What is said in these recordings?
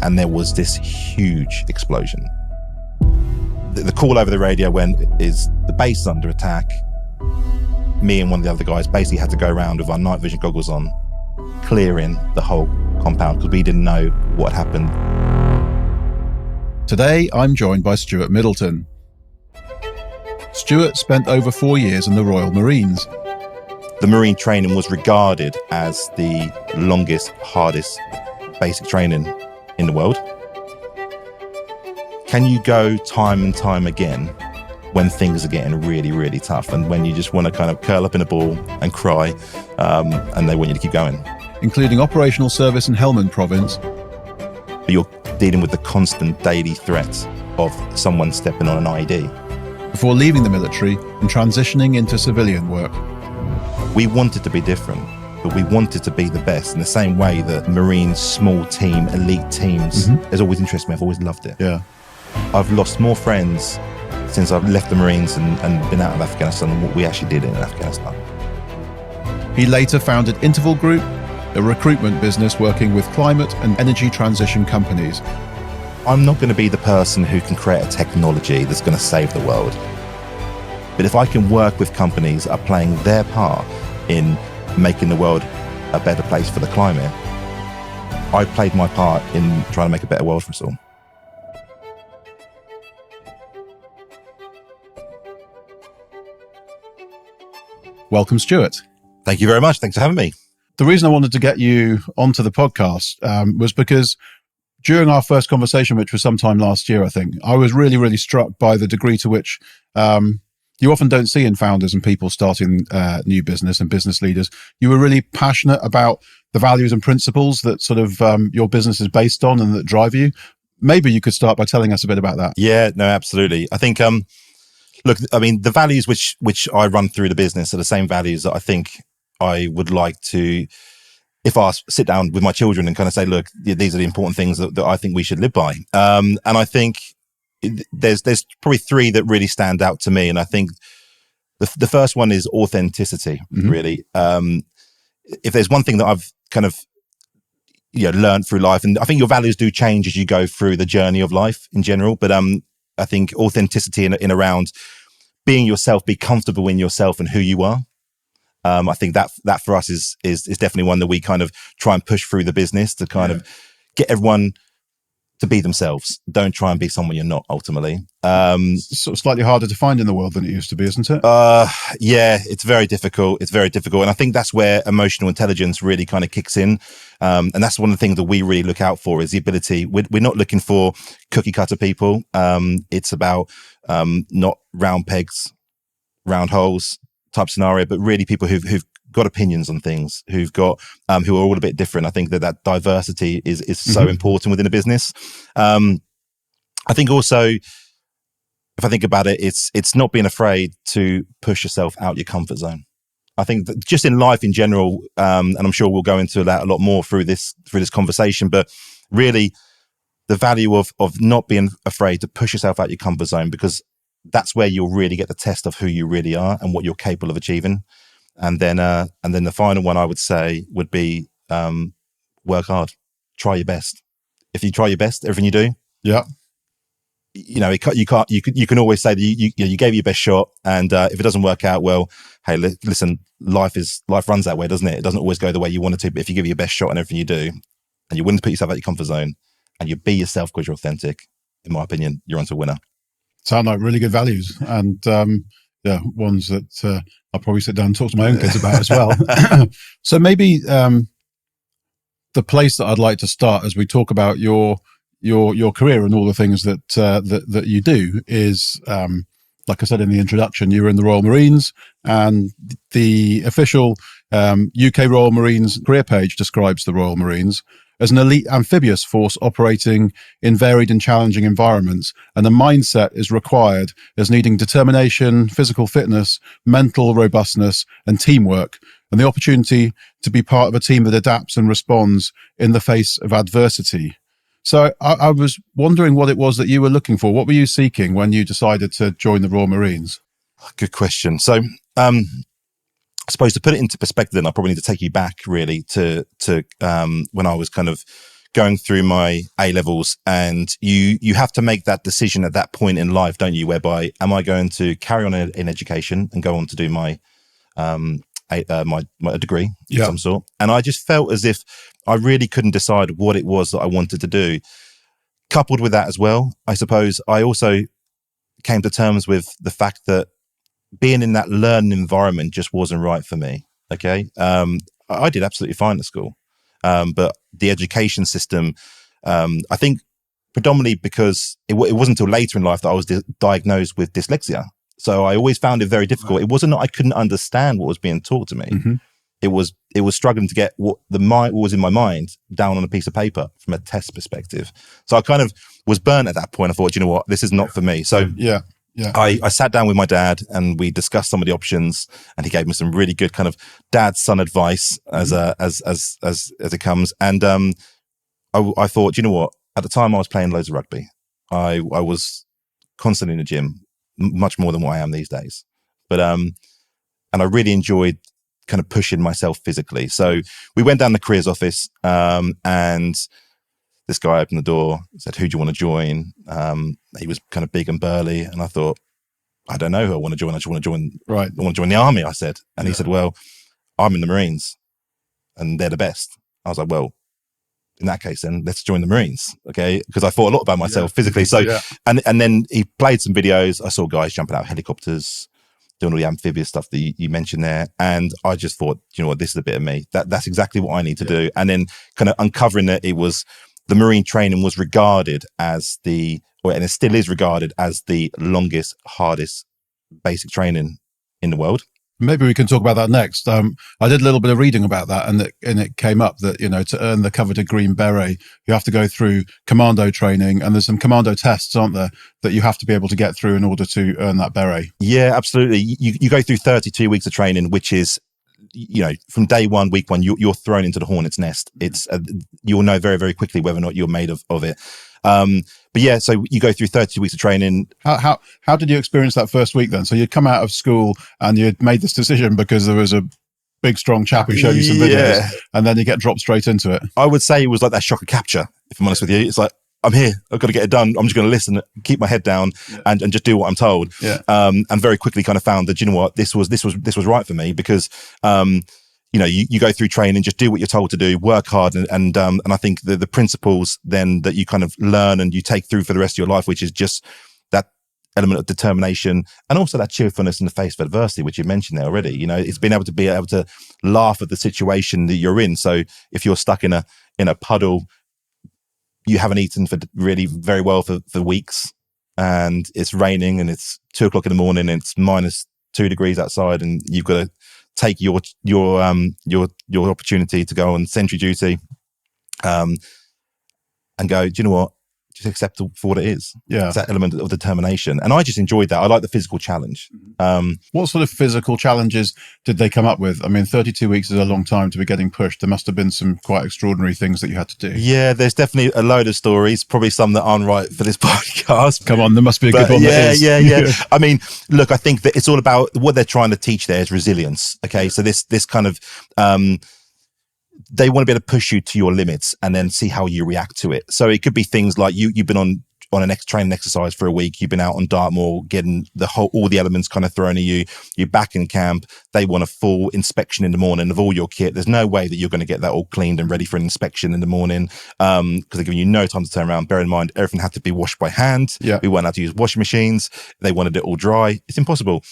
and there was this huge explosion. The call over the radio is the base is under attack. Me and one of the other guys basically had to go around with our night vision goggles on, clearing the whole compound because we didn't know what happened. Today, I'm joined by Stuart Middleton. Stuart spent over 4 years in the Royal Marines. The Marine training was regarded as the longest, hardest basic training in the world. Can you go time and time again when things are getting really, really tough and when you just want to kind of curl up in a ball and cry and they want you to keep going? Including operational service in Helmand province. You're dealing with the constant daily threat of someone stepping on an IED. Before leaving the military and transitioning into civilian work. We wanted to be different, but we wanted to be the best in the same way that Marines, small team, elite teams, has always interested me. I've always loved it. Yeah. I've lost more friends since I've left the Marines and been out of Afghanistan than what we actually did in Afghanistan. He later founded Interval Group, a recruitment business working with climate and energy transition companies. I'm not going to be the person who can create a technology that's going to save the world. But if I can work with companies that are playing their part in making the world a better place for the climate, I played my part in trying to make a better world for us all. Welcome, Stuart. Thank you very much. Thanks for having me. The reason I wanted to get you onto the podcast was because during our first conversation, which was sometime last year, I think, I was really, really struck by the degree to which you often don't see in founders and people starting new business and business leaders. You were really passionate about the values and principles that sort of your business is based on and that drive you. Maybe you could start by telling us a bit about that. Yeah, no, absolutely. I think, look, I mean, the values which I run through the business are the same values that I think I would like to, if I sit down with my children and kind of say, look, these are the important things that I think we should live by. And I think there's probably three that really stand out to me. And I think the first one is authenticity, really. If there's one thing that I've kind of learned through life, and I think your values do change as you go through the journey of life in general, but I think authenticity in around being yourself, be comfortable in yourself and who you are. I think that for us is definitely one that we kind of try and push through the business to kind of get everyone to be themselves. Don't try and be someone you're not, ultimately. It's sort of slightly harder to find in the world than it used to be, isn't it? Yeah, it's very difficult. It's very difficult. And I think that's where emotional intelligence really kind of kicks in. And that's one of the things that we really look out for is the ability. We're not looking for cookie cutter people. It's about not round pegs, round holes type scenario, but really people who've got opinions on things, who are all a bit different. I think that diversity is so important within a business. I think also, if I think about it, it's not being afraid to push yourself out your comfort zone. I think that just in life in general, and I'm sure we'll go into that a lot more through this conversation, but really the value of not being afraid to push yourself out your comfort zone, because that's where you'll really get the test of who you really are and what you're capable of achieving. And then the final one I would say would be work hard, try your best. If you try your best, everything you do, you can always say that you gave your best shot, and if it doesn't work out, well, hey, listen, life runs that way, doesn't it? It doesn't always go the way you want it to. But if you give your best shot in everything you do, and you're willing to put yourself out your comfort zone, and you be yourself because you're authentic, in my opinion, you're onto a winner. Sound like really good values, and ones that I'll probably sit down and talk to my own kids about as well. So maybe the place that I'd like to start as we talk about your career and all the things that you do is, like I said in the introduction, you were in the Royal Marines, and the official UK Royal Marines career page describes the Royal Marines as an elite amphibious force operating in varied and challenging environments, and the mindset is required as needing determination, physical fitness, mental robustness, and teamwork, and the opportunity to be part of a team that adapts and responds in the face of adversity. So I was wondering what it was that you were looking for. What were you seeking when you decided to join the Royal Marines? Good question. So I suppose to put it into perspective, then I probably need to take you back really to when I was kind of going through my A levels, and you have to make that decision at that point in life, don't you? Whereby, am I going to carry on in education and go on to do my my degree of some sort? And I just felt as if I really couldn't decide what it was that I wanted to do. Coupled with that as well, I suppose I also came to terms with the fact that being in that learning environment just wasn't right for me. Okay. I did absolutely fine at school. But the education system, I think predominantly because it wasn't until later in life that I was diagnosed with dyslexia. So I always found it very difficult. It wasn't that I couldn't understand what was being taught to me. Mm-hmm. It was struggling to get what was in my mind down on a piece of paper from a test perspective. So I kind of was burnt at that point. I thought, you know what, this is not for me. So I sat down with my dad and we discussed some of the options, and he gave me some really good kind of dad-son advice as it comes. And I thought, you know what, at the time I was playing loads of rugby. I was constantly in the gym, much more than what I am these days. But and I really enjoyed kind of pushing myself physically. So we went down the careers office, and this guy opened the door, said, "Who do you want to join?" He was kind of big and burly, and I thought, I don't know who I want to join. I just want to join. Right. I want to join the army, I said. And he said, "Well, I'm in the Marines and they're the best." I was like, "Well, in that case, then let's join the Marines." Okay. Because I thought a lot about myself physically. So, and then he played some videos. I saw guys jumping out of helicopters, doing all the amphibious stuff that you mentioned there. And I just thought, you know what, this is a bit of me. That's exactly what I need to do. And then kind of uncovering that it was the Marine training was regarded as and it still is regarded as the longest, hardest basic training in the world. Maybe we can talk about that next. I did a little bit of reading about that, and it came up that, you know, to earn the coveted green beret, you have to go through commando training, and there's some commando tests, aren't there, that you have to be able to get through in order to earn that beret? Yeah, absolutely. You go through 32 weeks of training, which is, you know, from day one, week one, you're thrown into the hornet's nest. It's you'll know very, very quickly whether or not you're made of it. But yeah, so you go through 32 weeks of training. How did you experience that first week then? So you'd come out of school and you'd made this decision because there was a big, strong chap who showed you some videos, and then you get dropped straight into it. I would say it was like that shock of capture, if I'm honest with you. It's like, I'm here, I've got to get it done. I'm just going to listen, keep my head down and just do what I'm told. Yeah. And very quickly kind of found that, you know what, this was right for me because, you know, you go through training, just do what you're told to do, work hard. And I think the principles then that you kind of learn and you take through for the rest of your life, which is just that element of determination and also that cheerfulness in the face of adversity, which you mentioned there already. You know, it's being able to laugh at the situation that you're in. So if you're stuck in a puddle, you haven't eaten for really very well for weeks, and it's raining and it's 2:00 in the morning and it's -2 degrees outside, and you've got to take your opportunity to go on sentry duty, and go, do you know what? Just accept it for what it is. Yeah. It's that element of determination. And I just enjoyed that. I like the physical challenge. What sort of physical challenges did they come up with? I mean, 32 weeks is a long time to be getting pushed. There must have been some quite extraordinary things that you had to do. Yeah, there's definitely a load of stories, probably some that aren't right for this podcast. Come on, there must be a good one. Yeah. I mean, look, I think that it's all about what they're trying to teach there is resilience. Okay. So this kind of, they want to be able to push you to your limits and then see how you react to it. So it could be things like you've been on an training exercise for a week. You've been out on Dartmoor, getting all the elements kind of thrown at you. You're back in camp. They want a full inspection in the morning of all your kit. There's no way that you're going to get that all cleaned and ready for an inspection in the morning, because they're giving you no time to turn around. Bear in mind, everything had to be washed by hand. Yeah. We weren't allowed to use washing machines. They wanted it all dry. It's impossible.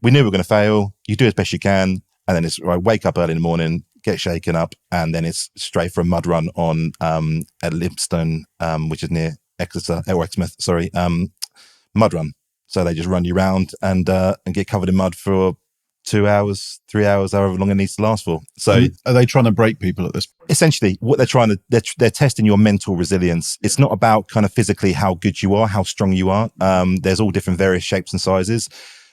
We knew we were going to fail. You do as best you can. And then it's right, wake up early in the morning, get shaken up, and then it's straight for a mud run on at Lipstone, which is near Exeter, or Exmouth, sorry, mud run. So they just run you around and get covered in mud for 2 hours, 3 hours, however long it needs to last for. So are they trying to break people at this point? Essentially, what they're testing your mental resilience. It's not about kind of physically how good you are, how strong you are. There's all different various shapes and sizes.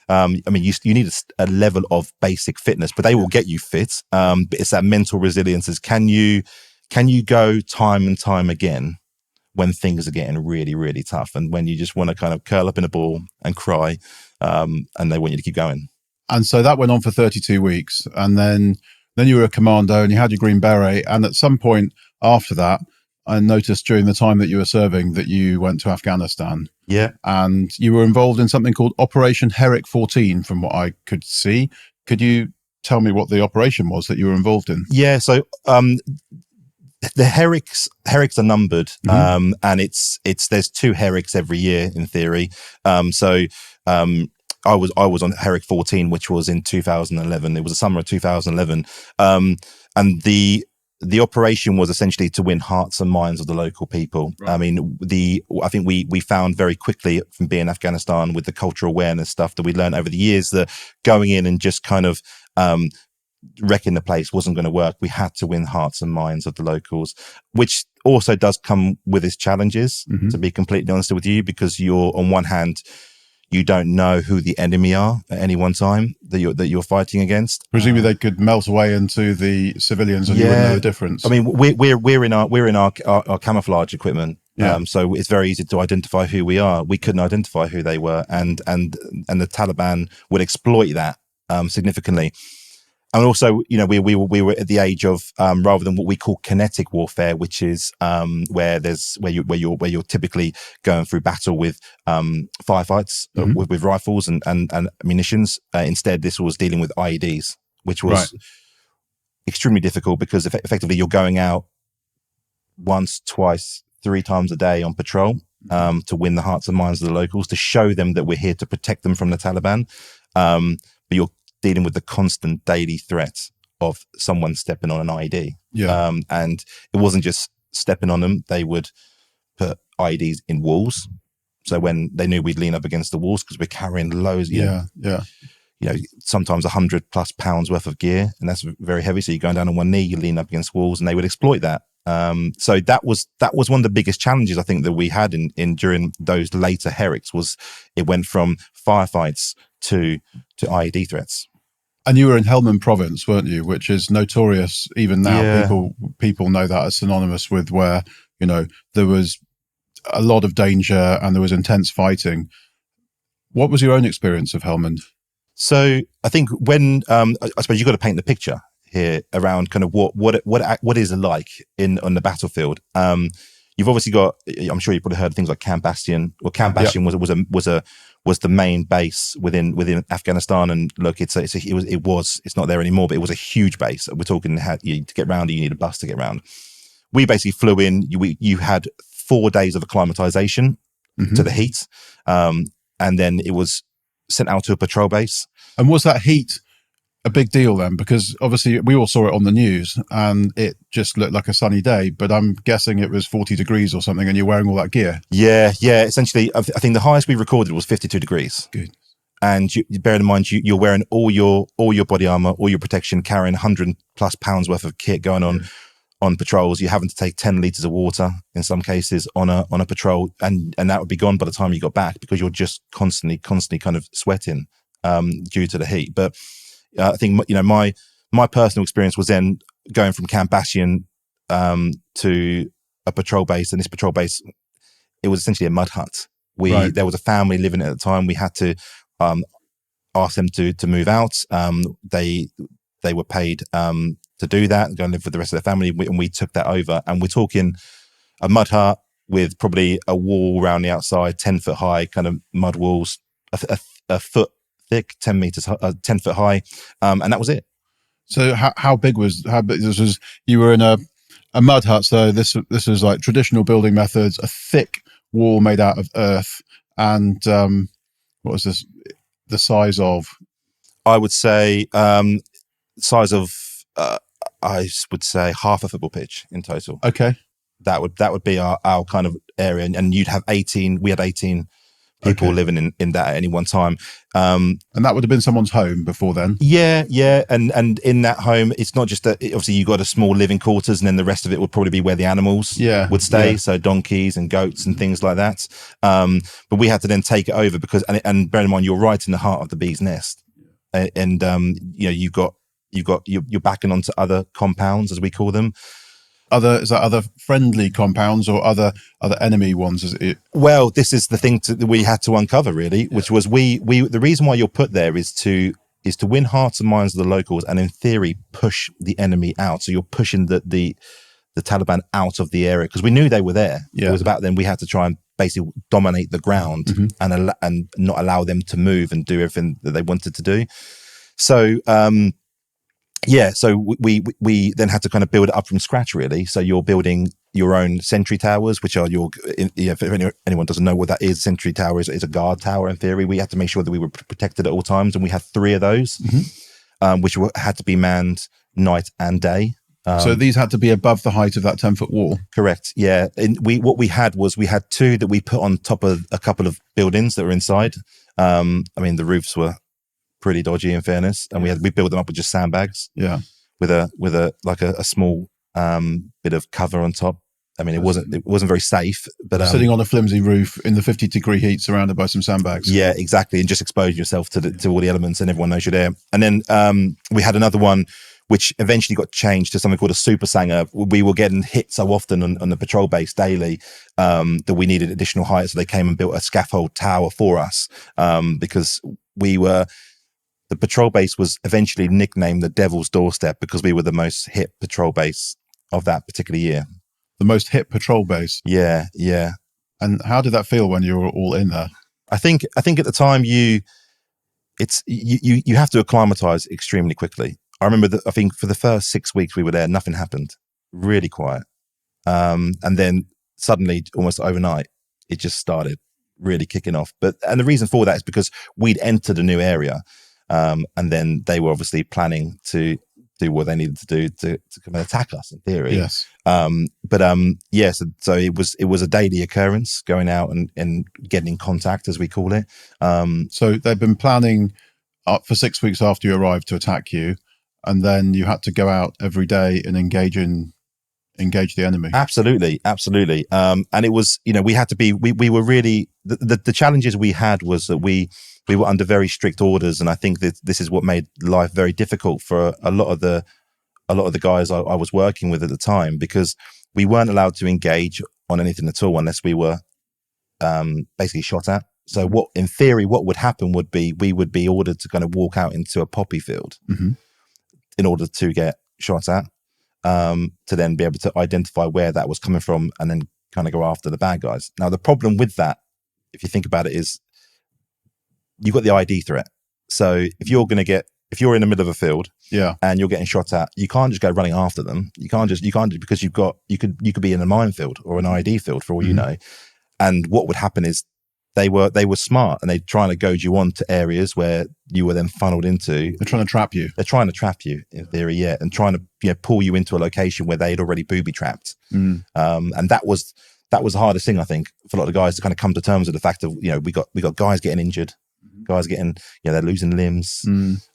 I mean, you need a level of basic fitness, but they will get you fit. But it's that mental resilience. Is can you go time and time again when things are getting really, really tough, and when you just want to kind of curl up in a ball and cry, and they want you to keep going. And so that went on for 32 weeks, and then you were a commando and you had your green beret. And at some point after that, I noticed during the time that you were serving that you went to Afghanistan. Yeah. And you were involved in something called Operation Herrick 14, from what I could see. Could you tell me what the operation was that you were involved in? Yeah. So the Herricks are numbered, and it's there's 2 Herricks every year in theory. I was on Herrick 14, which was in 2011. It was the summer of 2011, and the operation was essentially to win hearts and minds of the local people. Right. I mean, I think we found very quickly from being in Afghanistan with the cultural awareness stuff that we learned over the years that going in and just kind of wrecking the place wasn't going to work. We had to win hearts and minds of the locals, which also does come with its challenges, to be completely honest with you, because you're, on one hand, you don't know who the enemy are at any one time that you're fighting against. Presumably they could melt away into the civilians and you wouldn't know the difference. I mean, we're in our camouflage equipment. Yeah. So it's very easy to identify who we are. We couldn't identify who they were, and the Taliban would exploit that significantly. And also, you know, we were at the age of rather than what we call kinetic warfare, which is where you're typically going through battle with firefights with rifles and munitions. Instead, this was dealing with IEDs, which was extremely difficult because effectively you're going out once, twice, 3 times a day on patrol to win the hearts and minds of the locals, to show them that we're here to protect them from the Taliban. But you're dealing with the constant daily threat of someone stepping on an IED. Yeah. And it wasn't just stepping on them. They would put IEDs in walls. So when they knew we'd lean up against the walls, because we're carrying loads, you know, sometimes 100+ pounds worth of gear, and that's very heavy. So you're going down on one knee, you lean up against walls, and they would exploit that. So that was one of the biggest challenges I think that we had in during those later Herricks. Was it went from firefights to IED threats. And you were in Helmand province, weren't you? Which is notorious even now. Yeah. People know that as synonymous with where, you know, there was a lot of danger and there was intense fighting. What was your own experience of Helmand? So I think when I suppose you've got to paint the picture here around kind of what is it like on the battlefield. You've obviously got, I'm sure you've probably heard of things like Camp Bastion. Well, Camp Bastion was the main base within Afghanistan. And look, it's not there anymore, but it was a huge base. We're talking to get around, you need a bus to get around. We basically flew in. You had 4 days of acclimatization to the heat, and then it was sent out to a patrol base. And was that heat a big deal then? Because obviously we all saw it on the news and it just looked like a sunny day, but I'm guessing it was 40 degrees or something and you're wearing all that gear. Yeah. Essentially, I think the highest we recorded was 52 degrees. Good. And you bear in mind, you're wearing all your body armor, all your protection, carrying 100+ pounds worth of kit going on patrols. You're having to take 10 liters of water in some cases on a patrol, and that would be gone by the time you got back because you're just constantly kind of sweating due to the heat. But I think, you know, my personal experience was then going from Camp Bastion to a patrol base, and this patrol base, it was essentially a mud hut. There was a family living at the time. We had to ask them to move out. They were paid to do that and go and live with the rest of their family, and we took that over. And we're talking a mud hut with probably a wall around the outside, 10-foot high kind of mud walls, a foot thick, 10 meters, 10 foot high, and that was it. So how big this was? You were in a mud hut, so this was like traditional building methods, a thick wall made out of earth, and what was this? The size of? I would say size of I would say half a football pitch in total. Okay, that would be our kind of area, and you'd have 18. We had 18. People living in that at any one time. And that would have been someone's home before then? Yeah. And in that home, it's not just that, obviously you got a small living quarters and then the rest of it would probably be where the animals would stay. Yeah. So donkeys and goats and things like that. But we had to then take it over because, and bear in mind, you're right in the heart of the bee's nest. And you know, you're backing onto other compounds, as we call them. Is that other friendly compounds or other enemy ones? Is it? Well, this is the thing that we had to uncover, really, which was we the reason why you're put there is to win hearts and minds of the locals, and in theory push the enemy out. So you're pushing the the Taliban out of the area because we knew they were there. Yeah. It was about then we had to try and basically dominate the ground and not allow them to move and do everything that they wanted to do. So so we then had to kind of build it up from scratch, really. So you're building your own sentry towers, which are if anyone doesn't know what that is, sentry tower is a guard tower in theory. We had to make sure that we were protected at all times, and we had 3 of those, which had to be manned night and day. So these had to be above the height of that 10-foot wall? Correct, yeah. And what we had 2 that we put on top of a couple of buildings that were inside. I mean, the roofs were pretty dodgy in fairness, and we built them up with just sandbags, with a small bit of cover on top. I mean, it wasn't very safe, but sitting on a flimsy roof in the 50-degree heat, surrounded by some sandbags. Yeah, exactly, and just expose yourself to all the elements, and everyone knows you're there. And then we had another one which eventually got changed to something called a super sanger. We were getting hit so often on the patrol base daily that we needed additional height, so they came and built a scaffold tower for us because the patrol base was eventually nicknamed the Devil's Doorstep because we were the most hit patrol base of that particular year. The most hit patrol base? Yeah. And how did that feel when you were all in there? I think at the time you have to acclimatize extremely quickly. I remember that I think for the first 6 weeks we were there, nothing happened, really quiet. And then suddenly, almost overnight, it just started really kicking off. And the reason for that is because we'd entered a new area. And then they were obviously planning to do what they needed to do to come and attack us in theory. Yes. So it was a daily occurrence going out and getting in contact, as we call it. So they've been planning for 6 weeks after you arrived to attack you, and then you had to go out every day and engage the enemy. Absolutely. And it was, we had to be, we were really, the challenges we had was that we were under very strict orders. And I think that this is what made life very difficult for a lot of the guys I was working with at the time, because we weren't allowed to engage on anything at all unless we were basically shot at. So in theory, what would happen would be, we would be ordered to kind of walk out into a poppy field in order to get shot at. To then be able to identify where that was coming from and then kind of go after the bad guys. Now, the problem with that, if you think about it, is you've got the ID threat. So if you're in the middle of a field and you're getting shot at, you can't just go running after them. You can't because you could be in a minefield or an ID field for all you know. And what would happen is they were smart, and they're trying to goad you on to areas where you were then funneled into. They're trying to trap you. They're trying to trap you in theory, and trying to pull you into a location where they'd already booby trapped. And that was the hardest thing, I think, for a lot of guys to kind of come to terms with the fact of we got guys getting injured, guys getting they're losing limbs,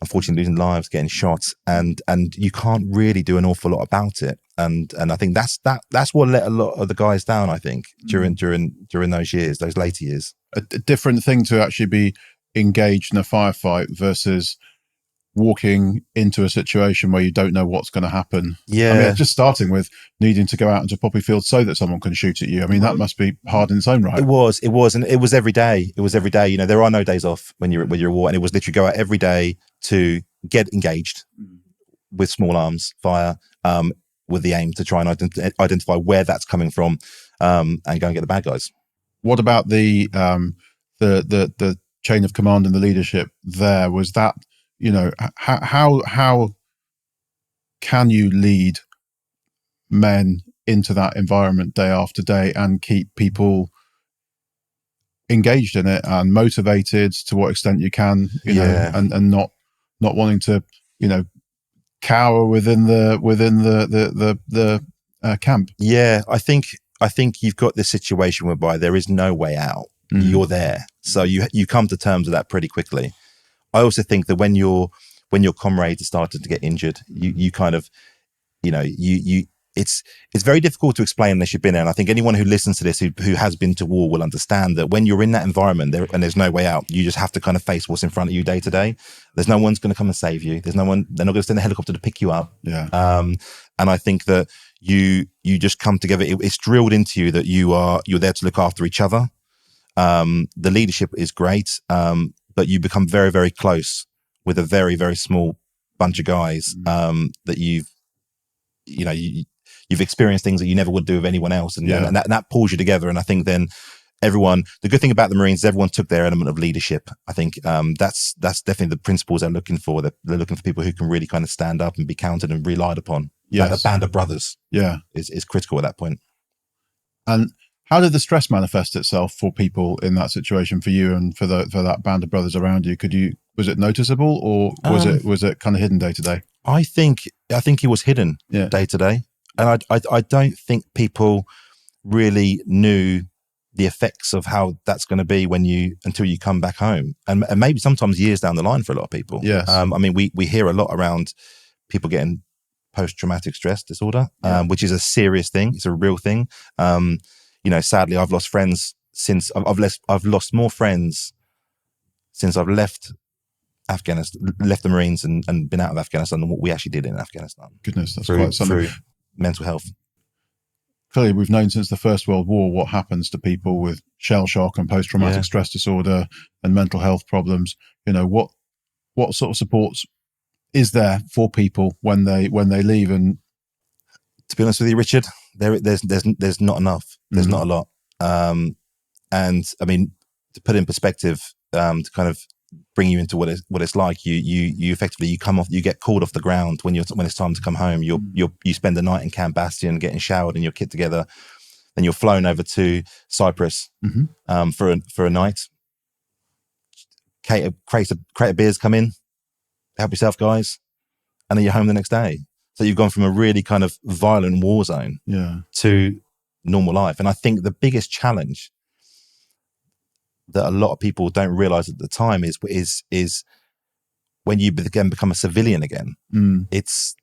unfortunately losing lives, getting shot, and you can't really do an awful lot about it. And I think that's what let a lot of the guys down, I think, during those years, those later years. A different thing to actually be engaged in a firefight versus walking into a situation where you don't know what's going to happen. Yeah. I mean, just starting with needing to go out into a poppy field so that someone can shoot at you. I mean, that must be hard in its own right. It was, and it was every day. There are no days off when you're at war, and it was literally go out every day to get engaged with small arms fire, with the aim to try and identify where that's coming from, and go and get the bad guys. What about the chain of command and the leadership there? Was that, how can you lead men into that environment day after day and keep people engaged in it and motivated to what extent you can, and not wanting to, cower within the camp? Yeah, I think you've got this situation whereby there is no way out. You're there, so you come to terms with that pretty quickly. I also think that when your comrades are starting to get injured, you kind of, it's very difficult to explain unless you've been there. And I think anyone who listens to this who has been to war will understand that when you're in that environment and there's no way out, you just have to kind of face what's in front of you day to day. There's no one's going to come and save you. They're not going to send a helicopter to pick you up. Yeah. And I think that you just come together. It's drilled into you that you're there to look after each other. The leadership is great, but you become very, very close with a very, very small bunch of guys that you you've experienced things that you never would do with anyone else, and that pulls you together. And I think then everyone, the good thing about the Marines is everyone took their element of leadership. I think that's definitely the principles they're looking for. They're looking for people who can really kind of stand up and be counted and relied upon. Yes. Like a band of brothers is critical at that point. And how did the stress manifest itself for people in that situation, for you and for that band of brothers around you? Was it noticeable, or was it kind of hidden day to day? I think it was hidden day to day, and I don't think people really knew the effects of how that's going to be until you come back home, and maybe sometimes years down the line for a lot of people. Yes. I mean, we hear a lot around people getting post-traumatic stress disorder, which is a serious thing. It's a real thing. Sadly, I've lost friends since I've lost more friends since I've left Afghanistan, left the Marines and been out of Afghanistan than what we actually did in Afghanistan. Goodness, that's quite something. Through mental health. Clearly, we've known since the First World War what happens to people with shell shock and post-traumatic stress disorder and mental health problems. What sort of supports is there for people when they leave? And to be honest with you, Richard, there's not enough. There's not a lot. And I mean, to put in perspective, to kind of bring you into what it's like, you effectively you get called off the ground when it's time to come home. You spend the night in Camp Bastion getting showered and your kit together, then you're flown over to Cyprus for a night. Crate of beers come in, help yourself guys, and then you're home the next day. So you've gone from a really kind of violent war zone to normal life. And I think the biggest challenge that a lot of people don't realize at the time is when you become a civilian again. It's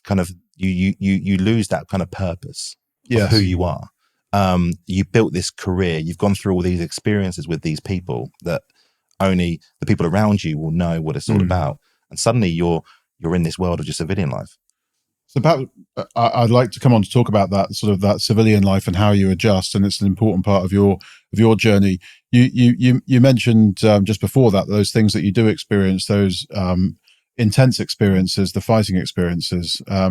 kind of you lose that kind of purpose of who you are. You built this career. You've gone through all these experiences with these people that only the people around you will know what it's all about. And suddenly you're in this world of just civilian life. So I'd like to come on to talk about that sort of that civilian life and how you adjust, and it's an important part of your journey. You mentioned just before that those things that you do experience, those intense experiences, the fighting experiences. I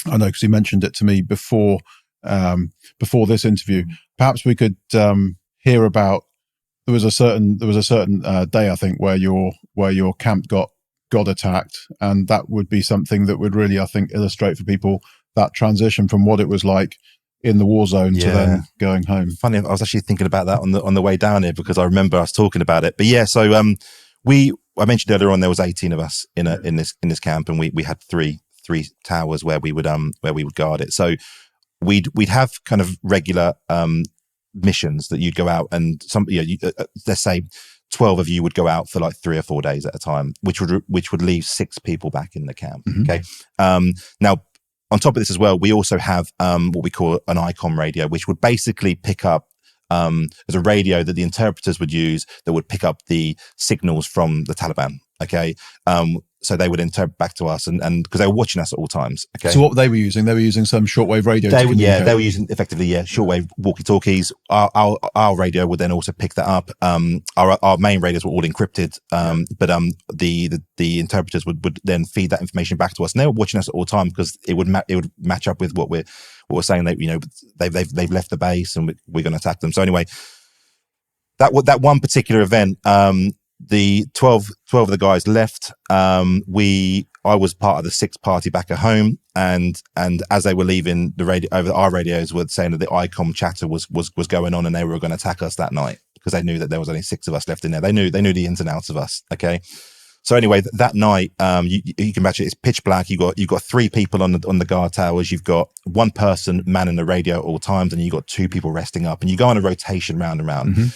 know because you mentioned it to me before this interview. Perhaps we could hear about. There was a certain day, I think, where your camp got attacked, and that would be something that would really, I think, illustrate for people that transition from what it was like in the war zone to then going home. Funny, I was actually thinking about that on the way down here because I remember us talking about it. But so I mentioned earlier on there was 18 of us in this camp, and we had three towers where we would guard it. So we'd have kind of regular missions that you'd go out, and let's say 12 of you would go out for like 3 or 4 days at a time, which would leave 6 people back in the camp. Okay. Now on top of this as well, we also have what we call an ICOM radio, which would basically pick up as a radio that the interpreters would use that would pick up the signals from the Taliban. Okay. So they would interpret back to us, and because they were watching us at all times. Okay. So what they were using some shortwave radio. They were using effectively shortwave walkie-talkies. Our radio would then also pick that up. Our main radios were all encrypted, but the interpreters would then feed that information back to us, and they were watching us at all time because it would match up with what we're saying. That they've left the base and we're going to attack them. So anyway, that one particular event. The 12 of the guys left. I was part of the 6th party back at home, and as they were leaving, the radio over our radios were saying that the ICOM chatter was going on, and they were going to attack us that night because they knew that there was only 6 of us left in there. They knew the ins and outs of us. Okay, so anyway, that night, you can imagine it's pitch black. You got 3 people on the guard towers. You've got 1 person manning the radio at all times, and you got 2 people resting up, and you go on a rotation round and round.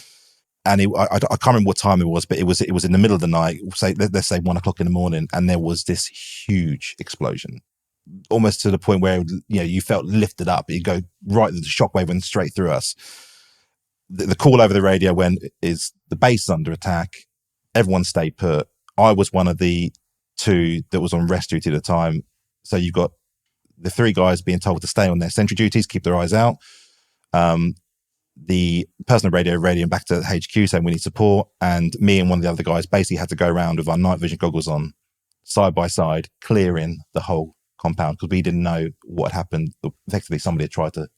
And I can't remember what time it was, but it was in the middle of the night, let's say 1 o'clock in the morning, and there was this huge explosion, almost to the point where you felt lifted up. You go right, the shockwave went straight through us. The call over the radio is the base is under attack. Everyone stay put. I was one of the 2 that was on rest duty at the time. So you've got the 3 guys being told to stay on their sentry duties, keep their eyes out. The person on radio radioing back to HQ saying we need support, and me and one of the other guys basically had to go around with our night vision goggles on, side by side, clearing the whole compound because we didn't know what had happened. Effectively, somebody had tried to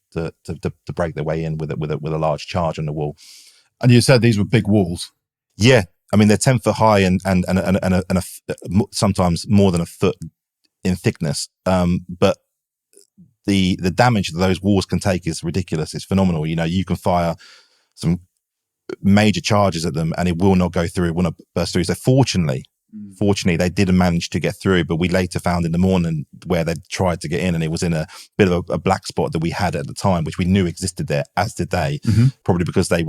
break their way in with a large charge on the wall. And you said these were big walls. Yeah, I mean they're 10 foot high and sometimes more than a foot in thickness. But the damage that those walls can take is ridiculous. It's phenomenal. You know, you can fire some major charges at them and it will not go through, it will not burst through. So fortunately they didn't manage to get through, but we later found in the morning where they tried to get in and it was in a bit of a black spot that we had at the time, which we knew existed there, as did they, probably because they'd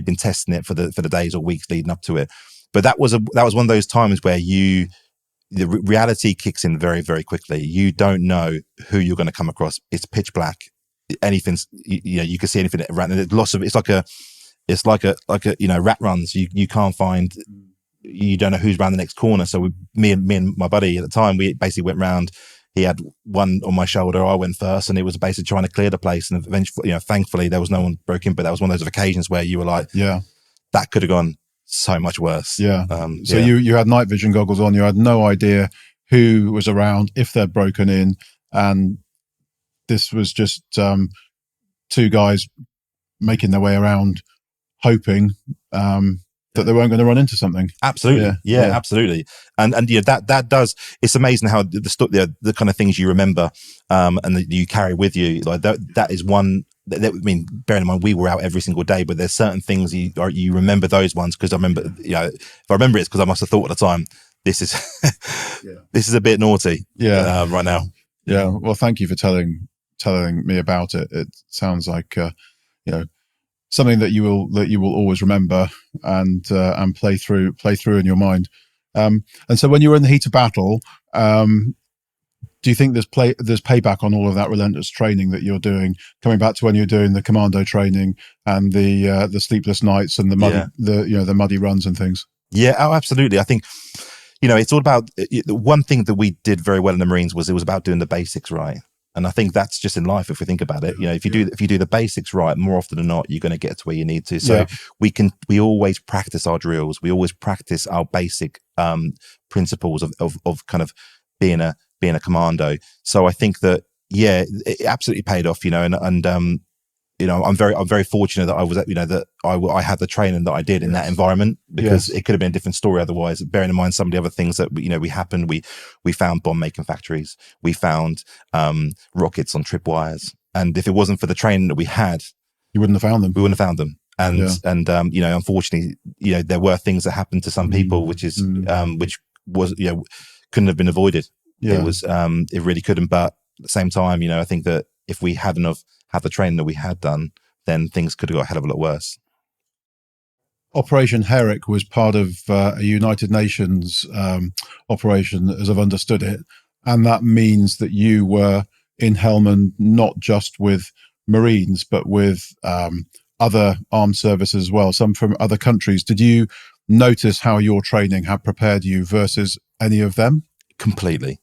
been testing it for the days or weeks leading up to it. But that was one of those times where the reality kicks in very, very quickly. You don't know who you're going to come across. It's pitch black. Anything's, you can see anything around. And it's like a rat runs. You can't find. You don't know who's around the next corner. So me and my buddy at the time, we basically went round. He had one on my shoulder. I went first, and it was basically trying to clear the place. And eventually, thankfully, there was no one broke in. But that was one of those occasions where you were like, "Yeah, that could have gone so much worse." Yeah. So you had night vision goggles on. You had no idea who was around, if they'd broken in, and this was just two guys making their way around, hoping that they weren't going to run into something. Absolutely, yeah. Absolutely. And that does. It's amazing how the kind of things you remember and that you carry with you. Like that is one. I mean, bearing in mind we were out every single day, but there's certain things you remember those ones because I remember. If I remember, it's because I must have thought at the time, this is this is a bit naughty. Right now. Yeah. Well, thank you for telling me about it. It sounds like something that you will always remember and play through in your mind. And so when you were in the heat of battle, do you think there's payback on all of that relentless training that you're doing, coming back to when you're doing the commando training and the sleepless nights and the muddy runs and things? Yeah, oh, absolutely. I think it's all about one thing that we did very well in the Marines was it was about doing the basics right. And I think that's just in life if we think about it. If you do the basics right, more often than not, you're going to get to where you need to. So we always practice our drills. We always practice our basic principles of kind of being a commando. So I think that it absolutely paid off. I'm very fortunate that I was that I had the training that I did in that environment because it could have been a different story otherwise. Bearing in mind some of the other things that we happened, we found bomb making factories, we found rockets on tripwires, and if it wasn't for the training that we had, you wouldn't have found them. We wouldn't have found them. And unfortunately, there were things that happened to some people, which was couldn't have been avoided. It was it really couldn't. But at the same time, I think that if we hadn't had the training that we had done, then things could have got a hell of a lot worse. Operation Herrick was part of a United Nations operation, as I've understood it. And that means that you were in Helmand, not just with Marines, but with other armed services as well, some from other countries. Did you notice how your training had prepared you versus any of them? Completely.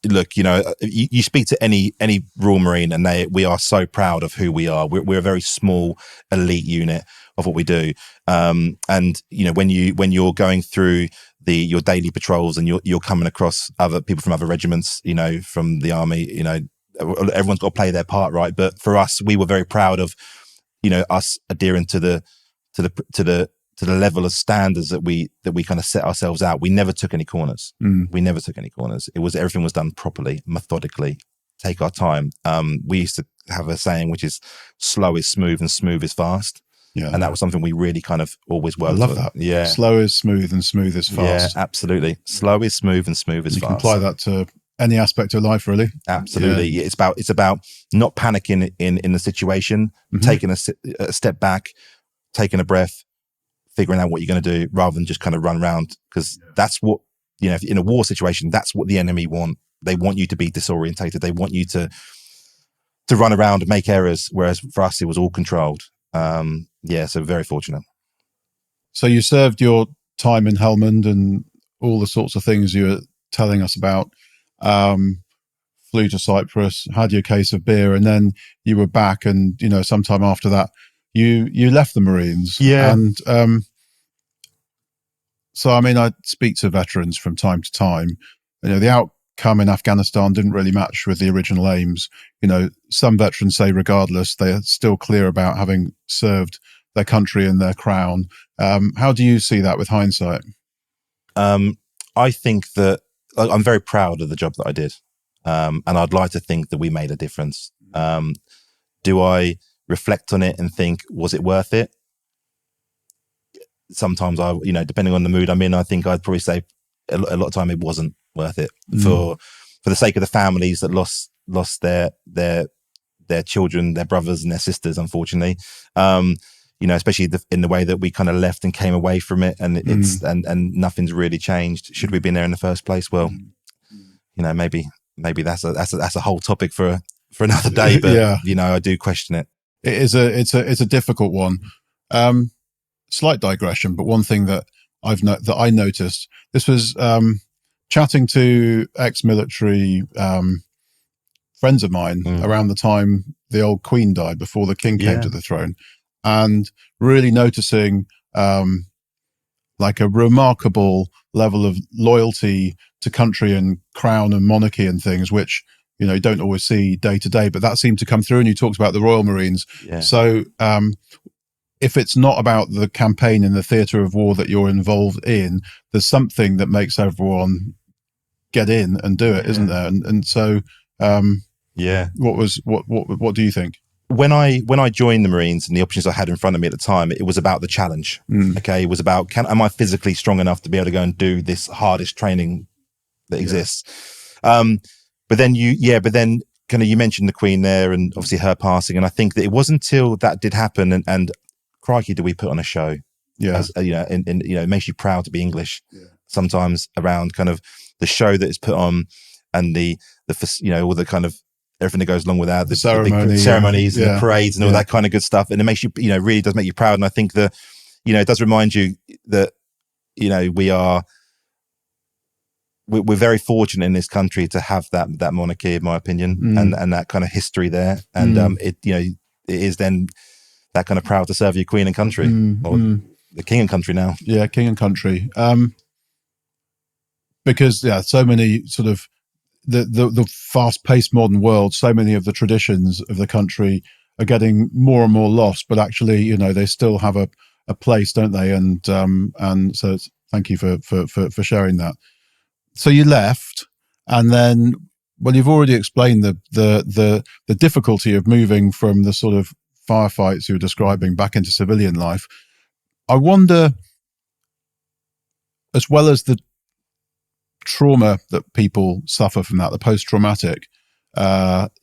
Look, you speak to any Royal Marine and we are so proud of who we are. We're a very small elite unit of what we do. And when you're going through your daily patrols and you're coming across other people from other regiments, from the army, everyone's got to play their part, right? But for us, we were very proud of, us adhering to the level of standards that we kind of set ourselves out. We never took any corners. We never took any corners. Everything was done properly, methodically, take our time. We used to have a saying, which is slow is smooth and smooth is fast. Yeah. And that was something we really kind of always worked with. I love that. Yeah. Slow is smooth and smooth is fast. Yeah, absolutely. Slow is smooth and smooth is fast. You can apply that to any aspect of life, really. Absolutely. Yeah. It's about not panicking in the situation, taking a step back, taking a breath, figuring out what you're going to do rather than just kind of run around, because that's what, in a war situation, that's what the enemy want. They want you to be disorientated. They want you to run around and make errors. Whereas for us, it was all controlled. So very fortunate. So you served your time in Helmand and all the sorts of things you were telling us about, flew to Cyprus, had your case of beer, and then you were back and, sometime after that, you left the Marines. Yeah. And so, I mean, I speak to veterans from time to time. The outcome in Afghanistan didn't really match with the original aims. Some veterans say regardless, they are still clear about having served their country and their crown. How do you see that with hindsight? I think that I'm very proud of the job that I did. And I'd like to think that we made a difference. Do I reflect on it and think, was it worth it? Sometimes depending on the mood I'm in, I think I'd probably say a lot of time it wasn't worth it for the sake of the families that lost their children, their brothers and their sisters, unfortunately. Especially in the way that we kind of left and came away from it, and and nothing's really changed. Should we have been there in the first place? Well, maybe that's a whole topic for another day. But I do question it. It's a difficult one. Slight digression, but one thing that I noticed, this was chatting to ex-military friends of mine around the time the old Queen died, before the King came to the throne, and really noticing like a remarkable level of loyalty to country and crown and monarchy and things, which you don't always see day to day, but that seemed to come through. And you talked about the Royal Marines. So if it's not about the campaign in the theatre of war that you're involved in, there's something that makes everyone get in and do it, isn't there? And so, what do you think? When I joined the Marines and the options I had in front of me at the time, it was about the challenge. Okay, it was about am I physically strong enough to be able to go and do this hardest training that exists? But then kind of you mentioned the Queen there, and obviously her passing, and I think that it wasn't until that did happen, and crikey, do we put on a show? It makes you proud to be English. Sometimes around kind of the show that is put on, and the all the kind of everything that goes along with that, the ceremonies and the parades and all that kind of good stuff, and it makes you really does make you proud. And I think that it does remind you that we're very fortunate in this country to have that monarchy, in my opinion, and that kind of history there, and it is then that kind of proud to serve your Queen and country, or the King and country now. Yeah, King and country. Because so many sort of the fast-paced modern world, so many of the traditions of the country are getting more and more lost, but actually, they still have a place, don't they? And so thank you for sharing that. So you left, and then, well, you've already explained the difficulty of moving from the sort of firefights you were describing back into civilian life. I wonder, as well as the trauma that people suffer from that, the post-traumatic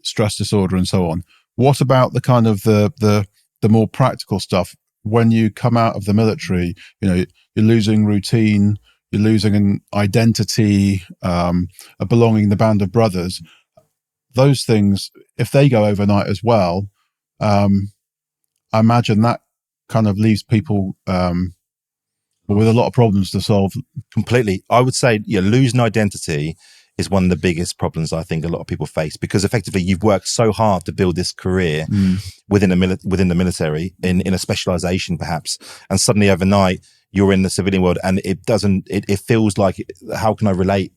stress disorder and so on, what about the kind of the more practical stuff? When you come out of the military, you're losing routine, you're losing an identity, a belonging in the band of brothers. Those things, if they go overnight as well, I imagine that kind of leaves people with a lot of problems to solve. Completely. I would say, losing identity is one of the biggest problems I think a lot of people face, because effectively you've worked so hard to build this career within the military, in a specialization perhaps, and suddenly overnight you're in the civilian world, and it feels like, how can I relate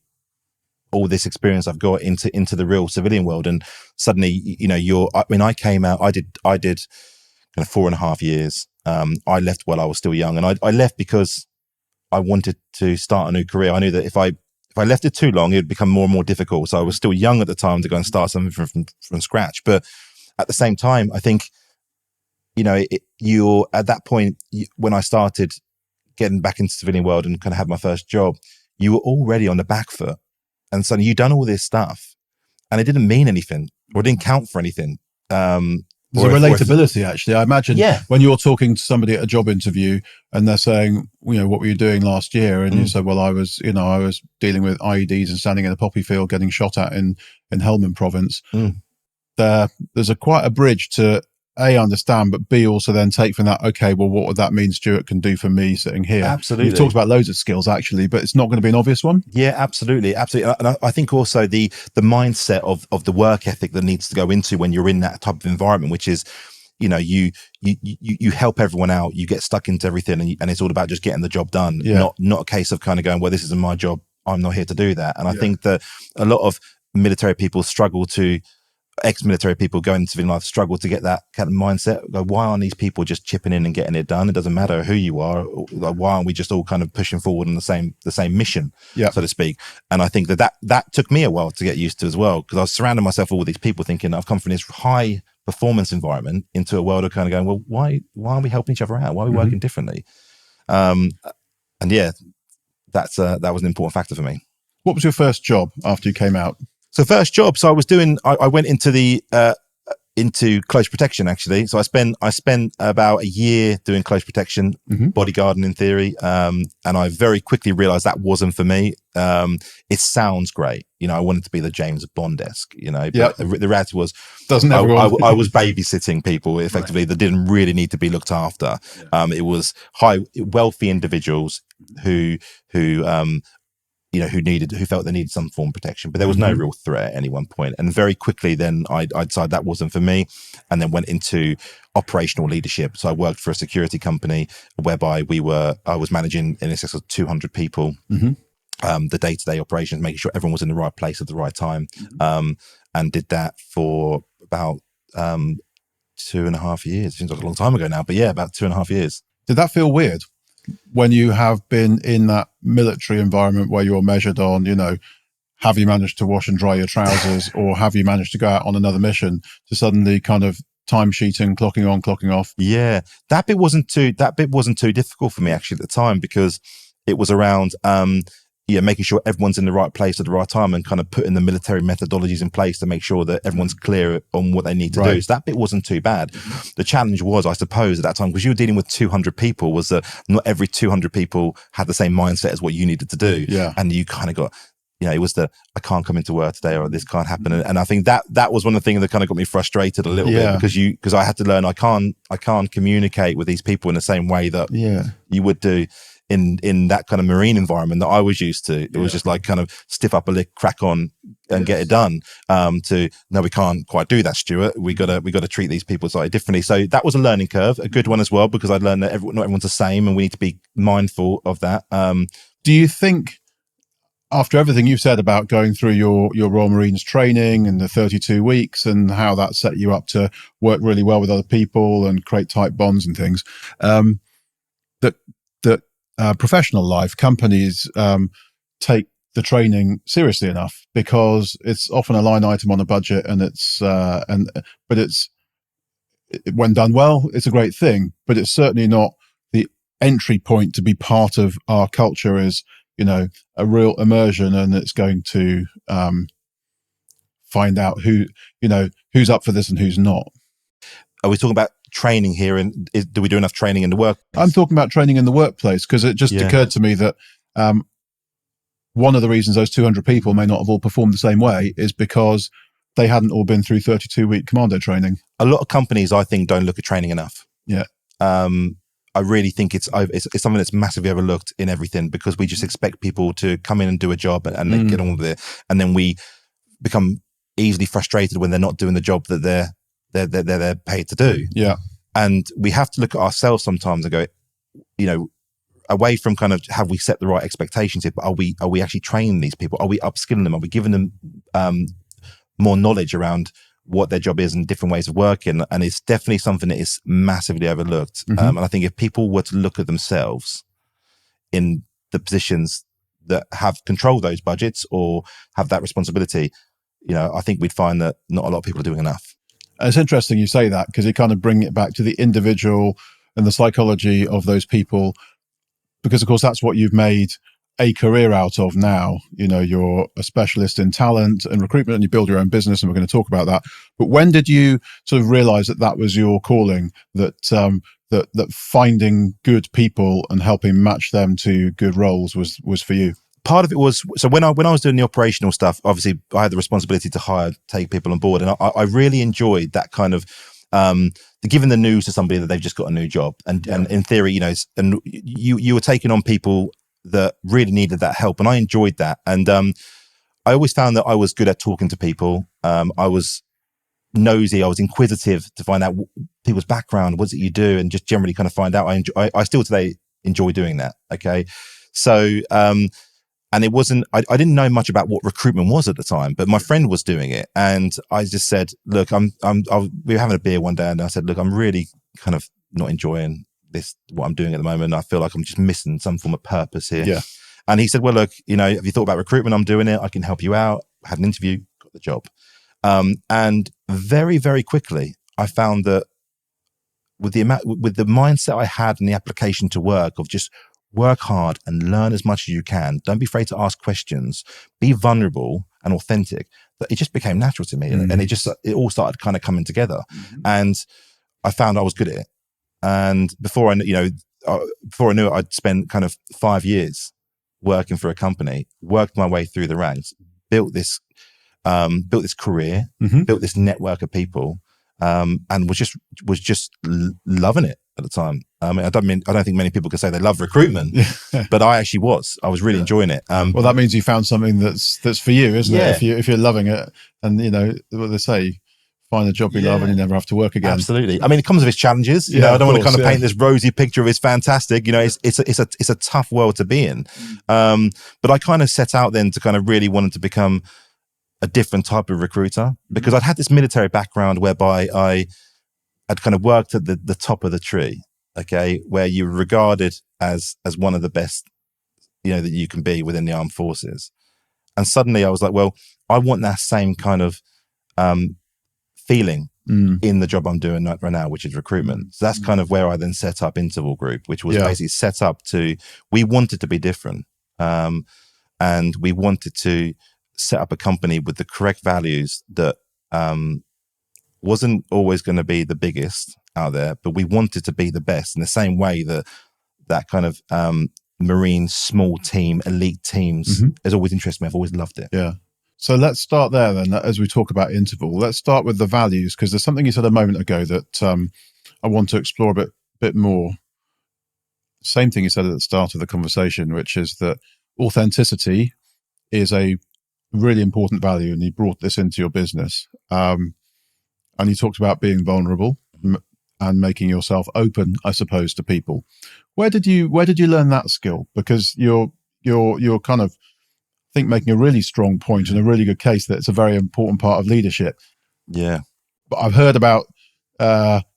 all this experience I've got into the real civilian world? And suddenly, I came out, I did kind of 4.5 years. I left while I was still young, and I left because I wanted to start a new career. I knew that if I left it too long, it would become more and more difficult. So I was still young at the time to go and start something from scratch. But at the same time, I think, you're at that point, when I started getting back into the civilian world and kind of had my first job, you were already on the back foot. And so you'd done all this stuff and it didn't mean anything, or it didn't count for anything. There's a relatability, actually. I imagine when you're talking to somebody at a job interview and they're saying, what were you doing last year? And you say, well, I was dealing with IEDs and standing in a poppy field getting shot at in Helmand province. There's quite a bridge to A, understand, but B, also then take from that, okay, well, what would that mean Stuart can do for me sitting here? Absolutely. You've talked about loads of skills, actually, but it's not going to be an obvious one. Yeah, absolutely. Absolutely. And I think also the mindset of the work ethic that needs to go into when you're in that type of environment, which is, you help everyone out, you get stuck into everything, and it's all about just getting the job done. Not a case of kind of going, well, this isn't my job, I'm not here to do that. And I think that a lot of military people ex-military people going into civilian life struggle to get that kind of mindset. Like, why aren't these people just chipping in and getting it done? It doesn't matter who you are. Like, why aren't we just all kind of pushing forward on the same mission, so to speak? And I think that took me a while to get used to as well, because I was surrounding myself with all these people thinking I've come from this high performance environment into a world of kind of going, well, why aren't we helping each other out? Why are we working differently? And yeah, that was an important factor for me. What was your first job after you came out? So first job, so I went into close protection, actually. So I spent about a year doing close protection, bodyguarding in theory. And I very quickly realized that wasn't for me. It sounds great. I wanted to be the James Bond-esque, but the reality was, I was babysitting people effectively that didn't really need to be looked after. It was wealthy individuals who who felt they needed some form of protection, but there was no real threat at any one point. And very quickly then I decided that wasn't for me, and then went into operational leadership. So I worked for a security company whereby I was managing in excess of 200 people, the day-to-day operations, making sure everyone was in the right place at the right time. And did that for about 2.5 years. It seems like a long time ago now, but yeah, about 2.5 years. Did that feel weird when you have been in that military environment where you're measured on, have you managed to wash and dry your trousers, or have you managed to go out on another mission, to suddenly kind of timesheeting, clocking on, clocking off? Yeah, that bit wasn't too difficult for me actually at the time, because it was around making sure everyone's in the right place at the right time, and kind of putting the military methodologies in place to make sure that everyone's clear on what they need to do. So that bit wasn't too bad. The challenge was, I suppose, at that time, because you were dealing with 200 people, was that not every 200 people had the same mindset as what you needed to do. Yeah. And you kind of got, it was I can't come into work today, or this can't happen. And I think that was one of the things that kind of got me frustrated a little bit, because I had to learn I can't communicate with these people in the same way that you would do in that kind of marine environment that I was used to. It was just like kind of stiff upper lip, crack on and get it done. No, we can't quite do that, Stuart. We gotta treat these people slightly differently. So that was a learning curve, a good one as well, because I learned that not everyone's the same, and we need to be mindful of that. Do you think, after everything you've said about going through your Royal Marines training and the 32 weeks and how that set you up to work really well with other people and create tight bonds and things, that professional life, companies take the training seriously enough? Because it's often a line item on a budget, and but it's, when done well, it's a great thing, but it's certainly not the entry point to be part of our culture. Is a real immersion, and it's going to find out who's up for this and who's not. Are we talking about training here, and do we do enough training in the work? I'm talking about training in the workplace, because it just occurred to me that one of the reasons those 200 people may not have all performed the same way is because they hadn't all been through 32-week commando training. A lot of companies, I think, don't look at training enough. Yeah. I really think it's something that's massively overlooked in everything, because we just expect people to come in and do a job and they get on with it, and then we become easily frustrated when they're not doing the job that they're paid to do. Yeah. And we have to look at ourselves sometimes and go, away from kind of, have we set the right expectations here, but are we actually training these people? Are we upskilling them? Are we giving them more knowledge around what their job is and different ways of working? And it's definitely something that is massively overlooked. And I think if people were to look at themselves in the positions that have controlled those budgets or have that responsibility, I think we'd find that not a lot of people are doing enough. It's interesting you say that, because you kind of bring it back to the individual and the psychology of those people, because of course that's what you've made a career out of now. You're a specialist in talent and recruitment, and you build your own business, and we're going to talk about that. But when did you sort of realize that was your calling, that that finding good people and helping match them to good roles was for you? Part of it was, so when I was doing the operational stuff, obviously I had the responsibility to take people on board, and I really enjoyed that kind of giving the news to somebody that they've just got a new job, and in theory, and you were taking on people that really needed that help, and I enjoyed that. And I always found that I was good at talking to people. I was nosy, I was inquisitive to find out people's background, what is it you do, and just generally kind of find out. I still today enjoy doing that. Okay, so And it wasn't, I didn't know much about what recruitment was at the time, but my friend was doing it. And I just said, look, we were having a beer one day and I said, look, I'm really kind of not enjoying what I'm doing at the moment. I feel like I'm just missing some form of purpose here. Yeah. And he said, well, look, have you thought about recruitment? I'm doing it. I can help you out. I had an interview, got the job. And very, very quickly, I found that with the mindset I had and the application to work of just work hard and learn as much as you can. Don't be afraid to ask questions. Be vulnerable and authentic. That it just became natural to me, and it all started kind of coming together. And I found I was good at it. And before I knew it, I'd spent kind of 5 years working for a company, worked my way through the ranks, built this career, built this network of people, and was just loving it at the time. I mean, I don't think many people can say they love recruitment, but I actually was. I was really enjoying it. Well, that means you found something that's for you, isn't it? If you're loving it, and what they say, find a job you love and you never have to work again. Absolutely. I mean, it comes with its challenges. I don't want to kind of paint this rosy picture of it's fantastic. It's a tough world to be in. But I kind of set out then to kind of really wanted to become a different type of recruiter, because I'd had this military background whereby I had kind of worked at the top of the tree, okay, where you were regarded as one of the best, that you can be within the armed forces. And suddenly I was like, well, I want that same kind of feeling in the job I'm doing right now, which is recruitment. So that's kind of where I then set up Interval Group, which was basically set up we wanted to be different. And we wanted to set up a company with the correct values that wasn't always going to be the biggest out there, but we wanted to be the best in the same way that kind of Marine small team, elite teams has always interested me. I've always loved it. Yeah. So let's start there then, as we talk about Interval. Let's start with the values, because there's something you said a moment ago that I want to explore a bit more. Same thing you said at the start of the conversation, which is that authenticity is a really important value, and you brought this into your business. And you talked about being vulnerable and making yourself open, I suppose, to people. Where did you learn that skill? Because you're kind of, I think, making a really strong point and a really good case that it's a very important part of leadership. Yeah. But I've heard about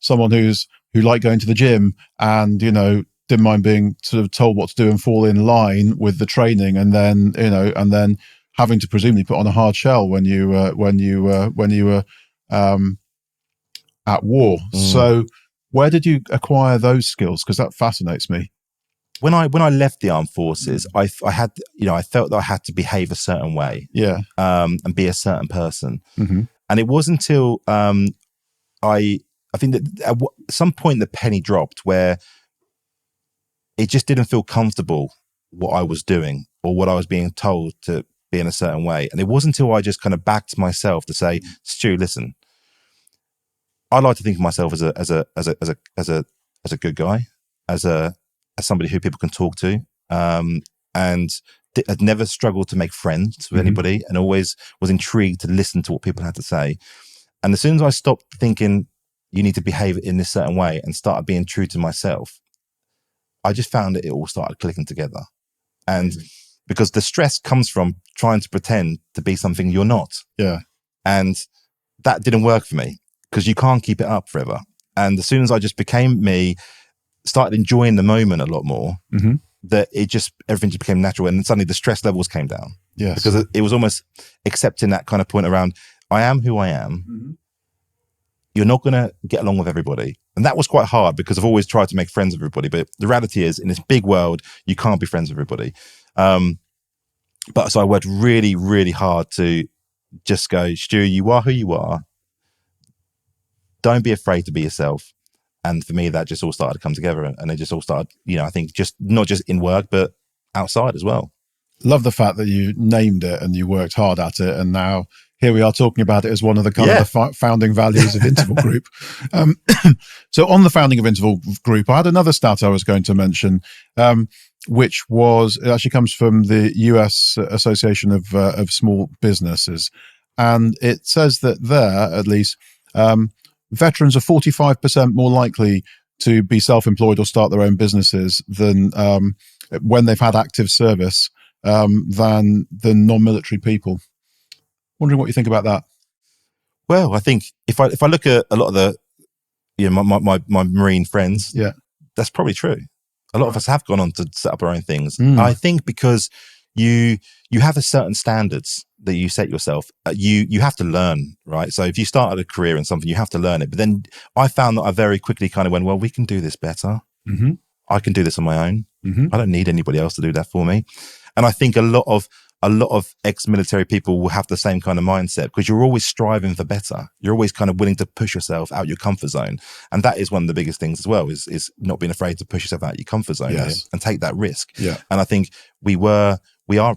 someone who liked going to the gym and, didn't mind being sort of told what to do and fall in line with the training, and then having to presumably put on a hard shell when you were at war. So where did you acquire those skills? Because that fascinates me. When I left the armed forces, I had, I felt that I had to behave a certain way, and be a certain person. And it wasn't until I think that at some point the penny dropped, where it just didn't feel comfortable what I was doing or what I was being told to be in a certain way. And it wasn't until I just kind of backed myself to say, Stu, listen, I like to think of myself as a good guy, as somebody who people can talk to, and I'd never struggled to make friends with anybody, and always was intrigued to listen to what people had to say. And as soon as I stopped thinking you need to behave in this certain way and started being true to myself, I just found that it all started clicking together. And because the stress comes from trying to pretend to be something you're not. Yeah. And that didn't work for me, because you can't keep it up forever. And as soon as I just became me, started enjoying the moment a lot more, that everything just became natural. And suddenly the stress levels came down. Yes. Because it was almost accepting that kind of point around, I am who I am. You're not going to get along with everybody. And that was quite hard, because I've always tried to make friends with everybody. But the reality is, in this big world, you can't be friends with everybody. But so I worked really, really hard to just go, Stu, you are who you are. Don't be afraid to be yourself. And for me, that just all started to come together. And it just all started, I think just not just in work, but outside as well. Love the fact that you named it and you worked hard at it. And now here we are talking about it as one of the kind of the founding values of Interval Group. So on the founding of Interval Group, I had another stat I was going to mention, which it actually comes from the US Association of Small Businesses. And it says that there, at least, veterans are 45% more likely to be self-employed or start their own businesses than when they've had active service than the non-military people. Wondering what you think about that. Well, I think if I look at a lot of the, my Marine friends, Yeah, that's probably true. A lot of us have gone on to set up our own things. Mm. I think because you have a certain standards that you set yourself. You have to learn, right? So if you started a career in something, you have to learn it. But then I found that I very quickly kind of went, well, we can do this better. Mm-hmm. I can do this on my own. Mm-hmm. I don't need anybody else to do that for me. And I think a lot of ex-military people will have the same kind of mindset because you're always striving for better. You're always kind of willing to push yourself out your comfort zone. And that is one of the biggest things as well, is not being afraid to push yourself out your comfort zone. Yes. And take that risk. Yeah. And I think we are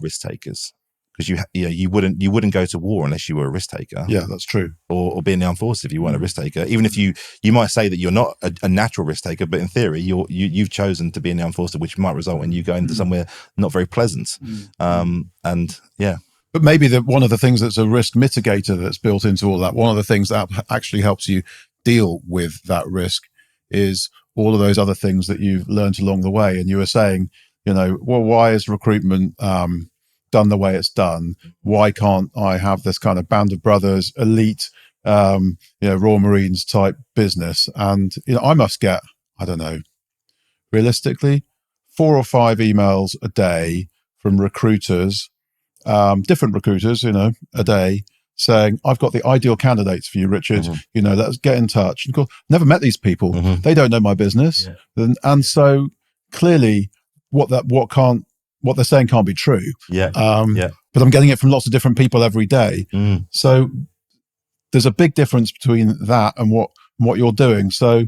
risk takers because you wouldn't go to war unless you were a risk taker. Yeah, that's true. Or be in the armed forces if you weren't a risk taker. Even if you might say that you're not a natural risk taker, but in theory you've chosen to be in the armed forces, which might result in you going to somewhere not very pleasant. And yeah. But maybe one of the things that's a risk mitigator that's built into all that, one of the things that actually helps you deal with that risk is all of those other things that you've learned along the way. And you were saying, well, why is recruitment done the way it's done? Why can't I have this kind of band of brothers, elite, Royal Marines type business? And I must get, I don't know, realistically, 4 or 5 emails a day from recruiters, different recruiters, a day, saying, I've got the ideal candidates for you, Richard. Mm-hmm. Let's get in touch. And of course, never met these people. Mm-hmm. They don't know my business. Yeah. And so clearly what they're saying can't be true. Yeah. But I'm getting it from lots of different people every day. So there's a big difference between that and what you're doing. So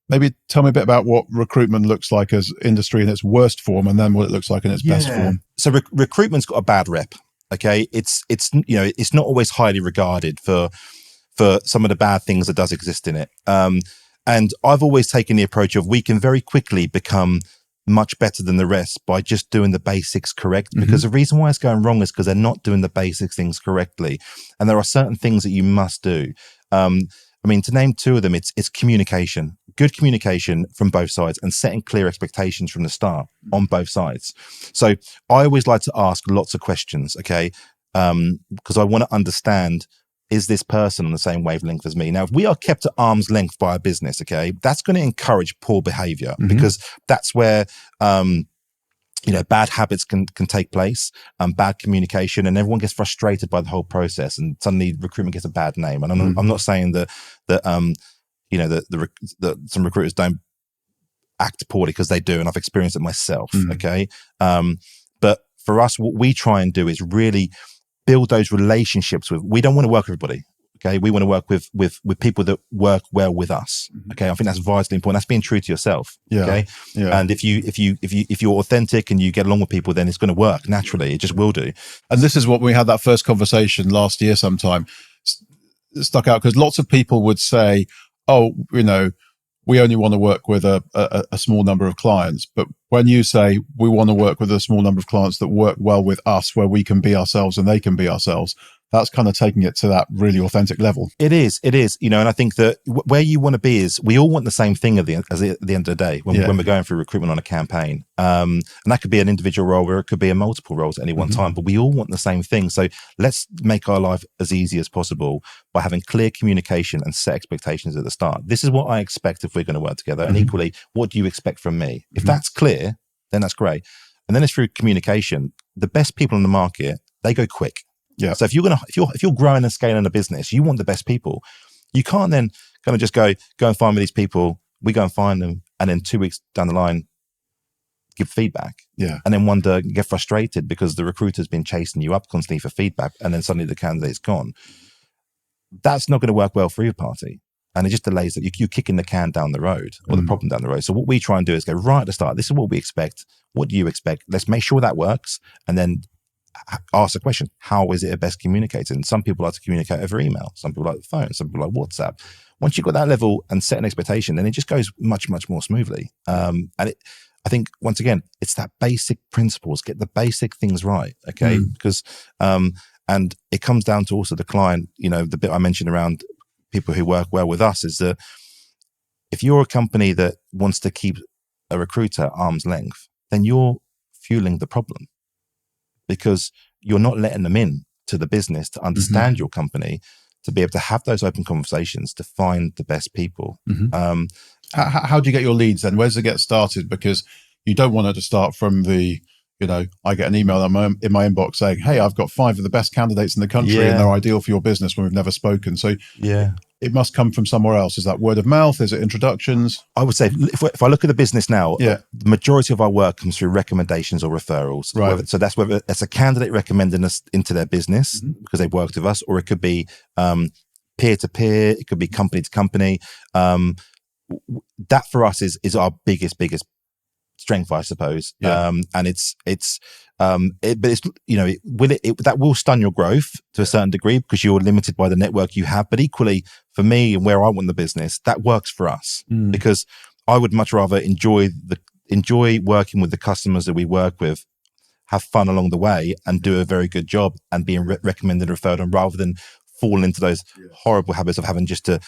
maybe tell me a bit about what recruitment looks like as industry in its worst form, and then what it looks like in its best form. So recruitment's got a bad rep. Okay, it's not always highly regarded for some of the bad things that does exist in it. And I've always taken the approach of we can very quickly become much better than the rest by just doing the basics correct. Because the reason why it's going wrong is because they're not doing the basic things correctly. And there are certain things that you must do. To name 2 of them, it's communication, good communication from both sides and setting clear expectations from the start on both sides. So I always like to ask lots of questions, okay? Because I want to understand, is this person on the same wavelength as me? Now, if we are kept at arm's length by a business, okay, that's going to encourage poor behavior because that's where, bad habits can take place, bad communication, and everyone gets frustrated by the whole process, and suddenly recruitment gets a bad name. And I'm not saying that some recruiters don't act poorly, because they do, and I've experienced it myself. Okay, but for us, what we try and do is really build those relationships with. We don't want to work with everybody. Okay, we want to work with people that work well with us. Okay, I think that's vitally important. That's being true to yourself. Yeah. Okay, and if you're authentic and you get along with people, then it's going to work naturally. It just will do. And this is what we had that first conversation last year. Sometime stuck out because lots of people would say, "Oh, we only want to work with a small number of clients." But when you say we want to work with a small number of clients that work well with us, where we can be ourselves and they can be ourselves, that's kind of taking it to that really authentic level. It is, and I think that where you want to be is, we all want the same thing at the end of the day when we're going through recruitment on a campaign. And that could be an individual role, or it could be a multiple roles at any one time, but we all want the same thing. So let's make our life as easy as possible by having clear communication and set expectations at the start. This is what I expect if we're going to work together. And equally, what do you expect from me? If that's clear, then that's great. And then it's through communication. The best people in the market, they go quick. Yeah. So if you're growing and scaling a business, you want the best people. You can't then kind of just go and find me these people. We go and find them, and then 2 weeks down the line, give feedback. Yeah. And then get frustrated because the recruiter's been chasing you up constantly for feedback, and then suddenly the candidate's gone. That's not going to work well for either party. And it just delays that. You're kicking the can down the road, or the problem down the road. So what we try and do is go right at the start. This is what we expect. What do you expect? Let's make sure that works. And then ask the question, how is it best communicated? And some people like to communicate over email. Some people like the phone. Some people like WhatsApp. Once you've got that level and set an expectation, then it just goes much, much more smoothly. I think, once again, it's that basic principles. Get the basic things right, okay? Because, and it comes down to also the client, the bit I mentioned around people who work well with us is that if you're a company that wants to keep a recruiter at arm's length, then you're fueling the problem. because you're not letting them in to the business to understand your company, to be able to have those open conversations, to find the best people. How do you get your leads then? Where does it get started? Because you don't want it to start from the, I get an email in my inbox saying, hey, I've got 5 of the best candidates in the country and they're ideal for your business when we've never spoken. So it must come from somewhere else. Is that word of mouth? Is it introductions? I would say if I look at the business now, the majority of our work comes through recommendations or referrals. Right. So that's whether it's a candidate recommending us into their business because they've worked with us, or it could be peer to peer, it could be company to company. That for us is our biggest strength, I suppose. And that will stun your growth to a certain degree because you're limited by the network you have. But equally, for me and where I want the business, that works for us because I would much rather enjoy working with the customers that we work with, have fun along the way, and do a very good job and being recommended and referred on, rather than fall into those horrible habits of having just to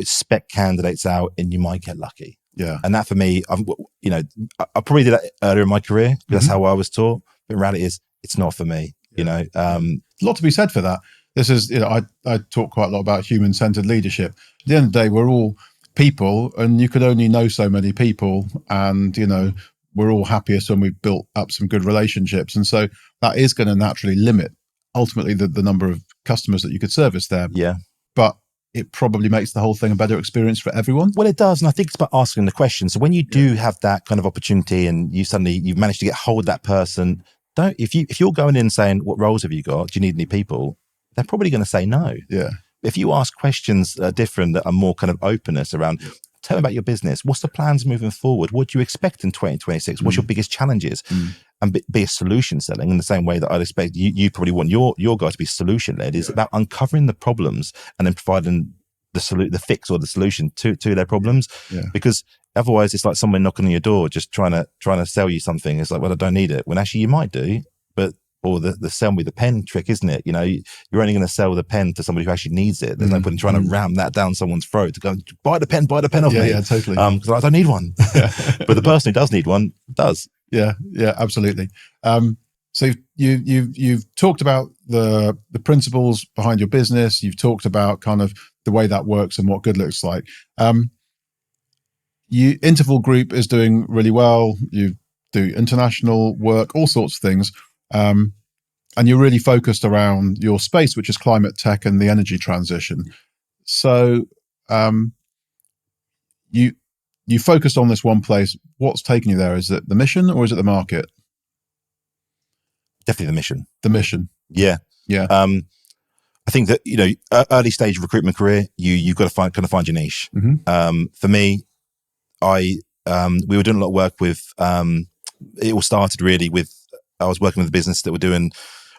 spec candidates out and you might get lucky. And that for me, I probably did that earlier in my career. That's how I was taught. But in reality, it's not for me. A lot to be said for that. This is, I talk quite a lot about human-centered leadership. At the end of the day, we're all people, and you could only know so many people. And we're all happiest when we've built up some good relationships, and so that is going to naturally limit ultimately the number of customers that you could service there. But it probably makes the whole thing a better experience for everyone. Well, it does. And I think it's about asking the question. So when you do have that kind of opportunity and you've managed to get hold of that person, if you're going in saying, what roles have you got? Do you need any people? They're probably going to say no. If you ask questions that are different, that are more kind of openness around, tell me about your business. What's the plans moving forward? What do you expect in 2026? What's your biggest challenges? And be a solution selling in the same way that I'd expect you probably want your guys to be solution led. Is about uncovering the problems and then providing the fix or the solution to their problems. Because otherwise it's like someone knocking on your door just trying to sell you something. It's like, well, I don't need it, when actually you might do. Or the sell me the pen trick, isn't it? You're only going to sell the pen to somebody who actually needs it. There's no point in trying to ram that down someone's throat to go, buy the pen off me. Yeah, totally. Because I don't need one. But the person who does need one does. Yeah, absolutely. So you've talked about the principles behind your business. You've talked about kind of the way that works and what good looks like. Interval Group is doing really well. You do international work, all sorts of things. And you're really focused around your space, which is climate tech and the energy transition. So you focused on this one place. What's taken you there? Is it the mission or is it the market? Definitely the mission. The mission. Yeah. I think that, early stage recruitment career, you've got to find your niche. For me, we were doing a lot of work with, it all started really with, I was working with a business that were doing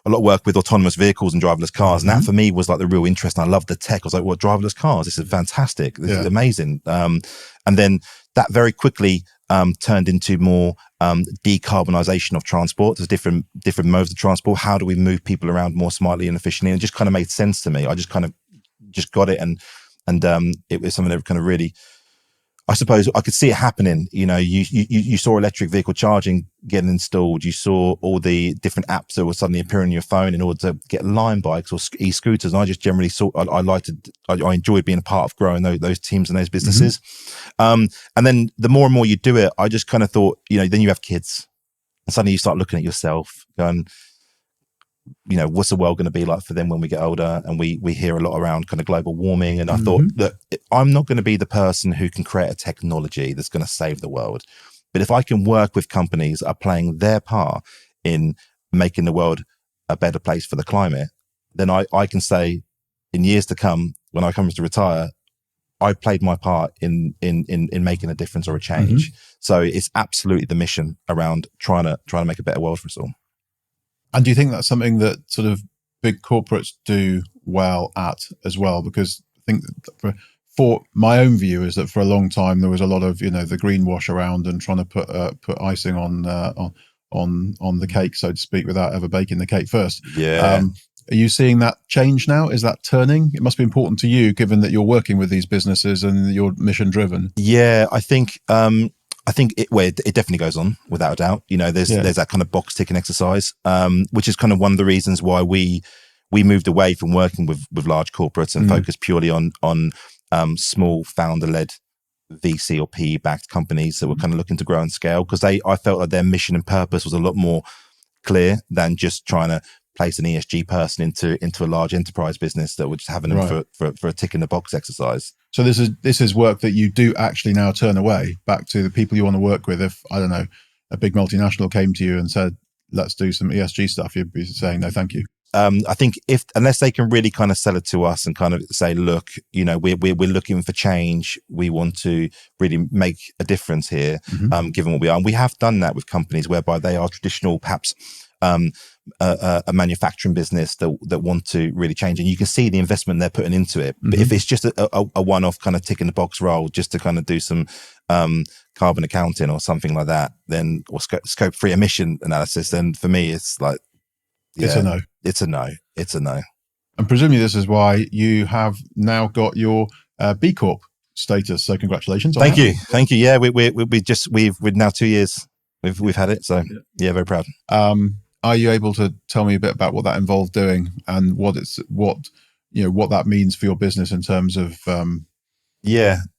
a lot of work with autonomous vehicles and driverless cars. And that for me was like the real interest. And I loved the tech. I was like, what, driverless cars? This is fantastic. This is amazing. And then that very quickly turned into more decarbonisation of transport. There's different modes of transport. How do we move people around more smartly and efficiently? And it just kind of made sense to me. I just kind of got it. And it was something that kind of really, I suppose I could see it happening. You saw electric vehicle charging getting installed. You saw all the different apps that were suddenly appearing on your phone in order to get Lime bikes or e-scooters. And I just generally saw, I enjoyed being a part of growing those teams and those businesses. And then the more and more you do it, I just kind of thought, then you have kids and suddenly you start looking at yourself going, what's the world going to be like for them when we get older? And we hear a lot around kind of global warming. And I thought that I'm not going to be the person who can create a technology that's going to save the world. But if I can work with companies that are playing their part in making the world a better place for the climate, then I can say in years to come, when I come to retire, I played my part in making a difference or a change. So it's absolutely the mission around trying to make a better world for us all. And do you think that's something that sort of big corporates do well at as well? Because I think that for my own view is that for a long time there was a lot of the greenwash around and trying to put icing on the cake, so to speak, without ever baking the cake first. Are you seeing that change now? Is that turning? It must be important to you, given that you're working with these businesses and you're mission driven. Yeah, I think I think it definitely goes on without a doubt. There's that kind of box ticking exercise, which is kind of one of the reasons why we moved away from working with large corporates and focused purely on small founder led VC or PE backed companies that were kind of looking to grow and scale, because I felt like their mission and purpose was a lot more clear than just trying to place an ESG person into a large enterprise business that were just having them for a tick in the box exercise. So this is work that you do actually now turn away back to the people you want to work with. If, I don't know, a big multinational came to you and said, let's do some ESG stuff, you'd be saying, no, thank you. I think unless they can really kind of sell it to us and kind of say, look, we're looking for change. We want to really make a difference here, given what we are. And we have done that with companies whereby they are traditional, perhaps a manufacturing business that want to really change. And you can see the investment they're putting into it. But if it's just a one-off kind of tick in the box role, just to kind of do some carbon accounting or something like that, then, or scope 3 emission analysis, then for me, it's like, it's a no. It's a no. It's a no. And presumably this is why you have now got your B Corp status. So congratulations. Thank you. Yeah, we've now 2 years. We've had it. So yeah, very proud. Are you able to tell me a bit about what that involved doing and what that means for your business in terms of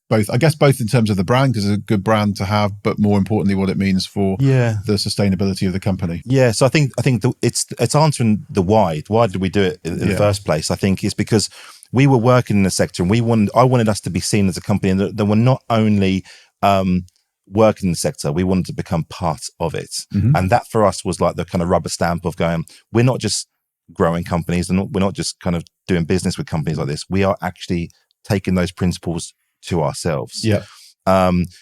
both in terms of the brand, because it's a good brand to have, but more importantly, what it means for the sustainability of the company. Yeah. So I think it's answering the why. Why did we do it in the first place? I think it's because we were working in the sector, and I wanted us to be seen as a company that were not only working in the sector, we wanted to become part of it. And that for us was like the kind of rubber stamp of going, we're not just growing companies, and we're not just kind of doing business with companies like this. We are actually taking those principles to ourselves.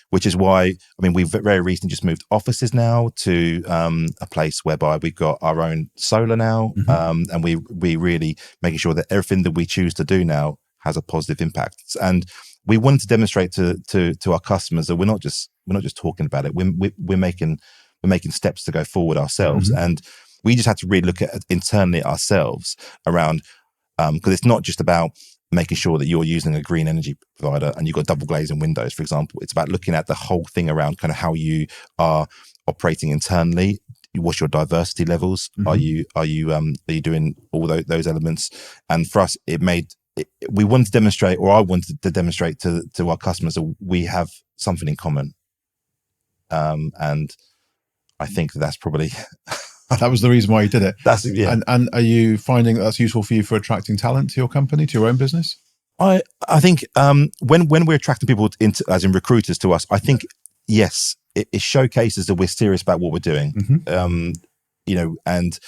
Which is why, we've very recently just moved offices now to a place whereby we've got our own solar now, and we really making sure that everything that we choose to do now has a positive impact. And we wanted to demonstrate to our customers that we're not just talking about it. We're making steps to go forward ourselves, and we just had to really look at internally ourselves around, because it's not just about making sure that you're using a green energy provider and you've got double glazing windows, for example. It's about looking at the whole thing around kind of how you are operating internally. What's your diversity levels? Are you doing all those elements? And for us, we wanted to demonstrate, or I wanted to demonstrate to our customers that we have something in common. And I think that's probably that was the reason why you did it. And are you finding that's useful for you for attracting talent to your company, to your own business? I think when we're attracting people into, as in recruiters to us, I think yes, it showcases that we're serious about what we're doing. And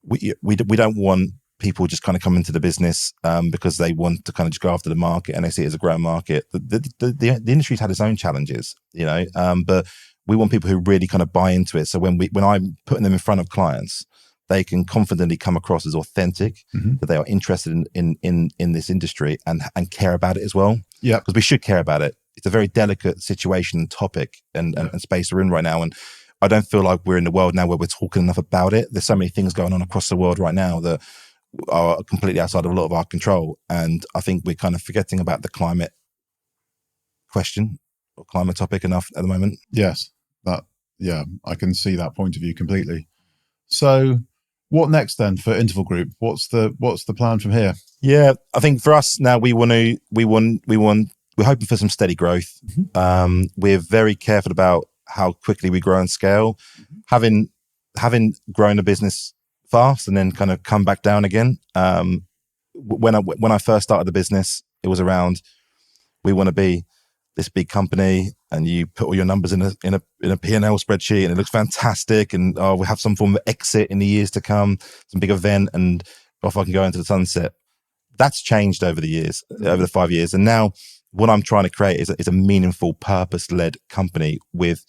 we don't want people just kind of come into the business because they want to kind of just go after the market and they see it as a growing market. The industry's had its own challenges, but we want people who really kind of buy into it. So when I'm putting them in front of clients, they can confidently come across as authentic, that they are interested in this industry and care about it as well. Yeah, because we should care about it. It's a very delicate situation and topic and space we're in right now. And I don't feel like we're in the world now where we're talking enough about it. There's so many things going on across the world right now that are completely outside of a lot of our control. And I think we're kind of forgetting about the climate question or climate topic enough at the moment. Yes. I can see that point of view completely. So what next then for Interval Group? What's the plan from here? Yeah, I think for us now, we're hoping for some steady growth. We're very careful about how quickly we grow and scale. Having grown a business fast and then kind of come back down again. When I first started the business, it was around, we want to be this big company, and you put all your numbers in a P&L spreadsheet and it looks fantastic, and we have some form of exit in the years to come, some big event, and off I can go into the sunset. That's changed over the years, over the 5 years. And now what I'm trying to create is a meaningful, purpose-led company with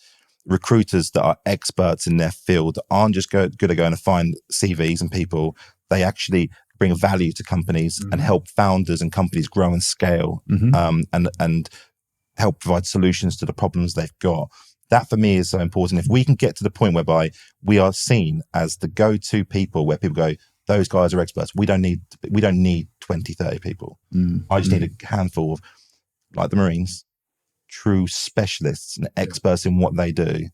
recruiters that are experts in their field, that aren't just good at going to find CVs and people. They actually bring value to companies and help founders and companies grow and scale, and help provide solutions to the problems they've got. That for me is so important. If we can get to the point whereby we are seen as the go-to people, where people go, those guys are experts. We don't need 20, 30 people. I just need a handful of, like the Marines, true specialists and experts in what they do,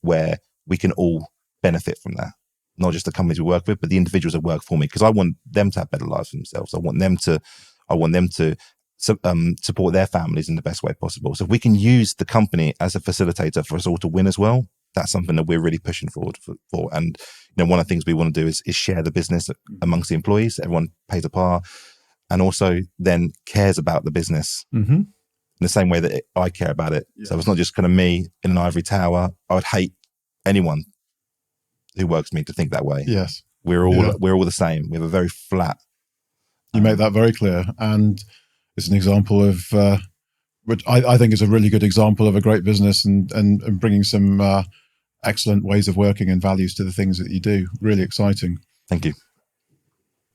where we can all benefit from that. Not just the companies we work with, but the individuals that work for me, because I want them to have better lives for themselves. I want them to support their families in the best way possible. So if we can use the company as a facilitator for us all to win as well, that's something that we're really pushing forward for. And one of the things we want to do is share the business amongst the employees. Everyone pays a part, and also then cares about the business in the same way that I care about it. Yes. So it's not just kind of me in an ivory tower. I would hate anyone who works for me to think that way. Yes, we're all the same. We have a very flat. You make that very clear, and it's an example of which I think is a really good example of a great business and bringing some excellent ways of working and values to the things that you do. Really exciting. Thank you.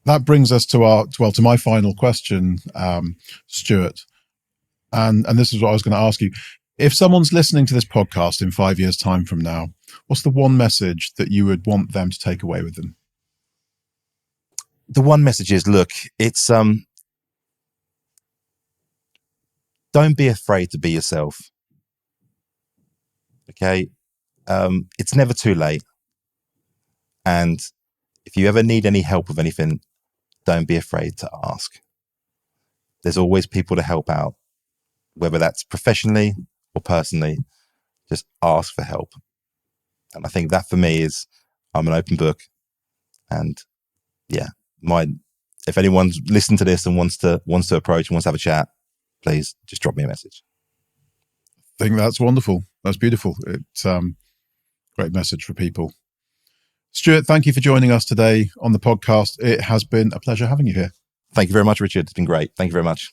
That brings us to to my final question, Stuart, and this is what I was going to ask you. If someone's listening to this podcast in 5 years' time from now, what's the one message that you would want them to take away with them? The one message is, look, it's don't be afraid to be yourself. Okay, it's never too late, and if you ever need any help with anything, don't be afraid to ask. There's always people to help out, whether that's professionally or personally. Just ask for help. And I think that for me is, I'm an open book. And yeah, if anyone's listened to this and wants to approach, wants to have a chat, please just drop me a message. I think that's wonderful. That's beautiful. It's great message for people. Stuart, thank you for joining us today on the podcast. It has been a pleasure having you here. Thank you very much, Richard. It's been great. Thank you very much.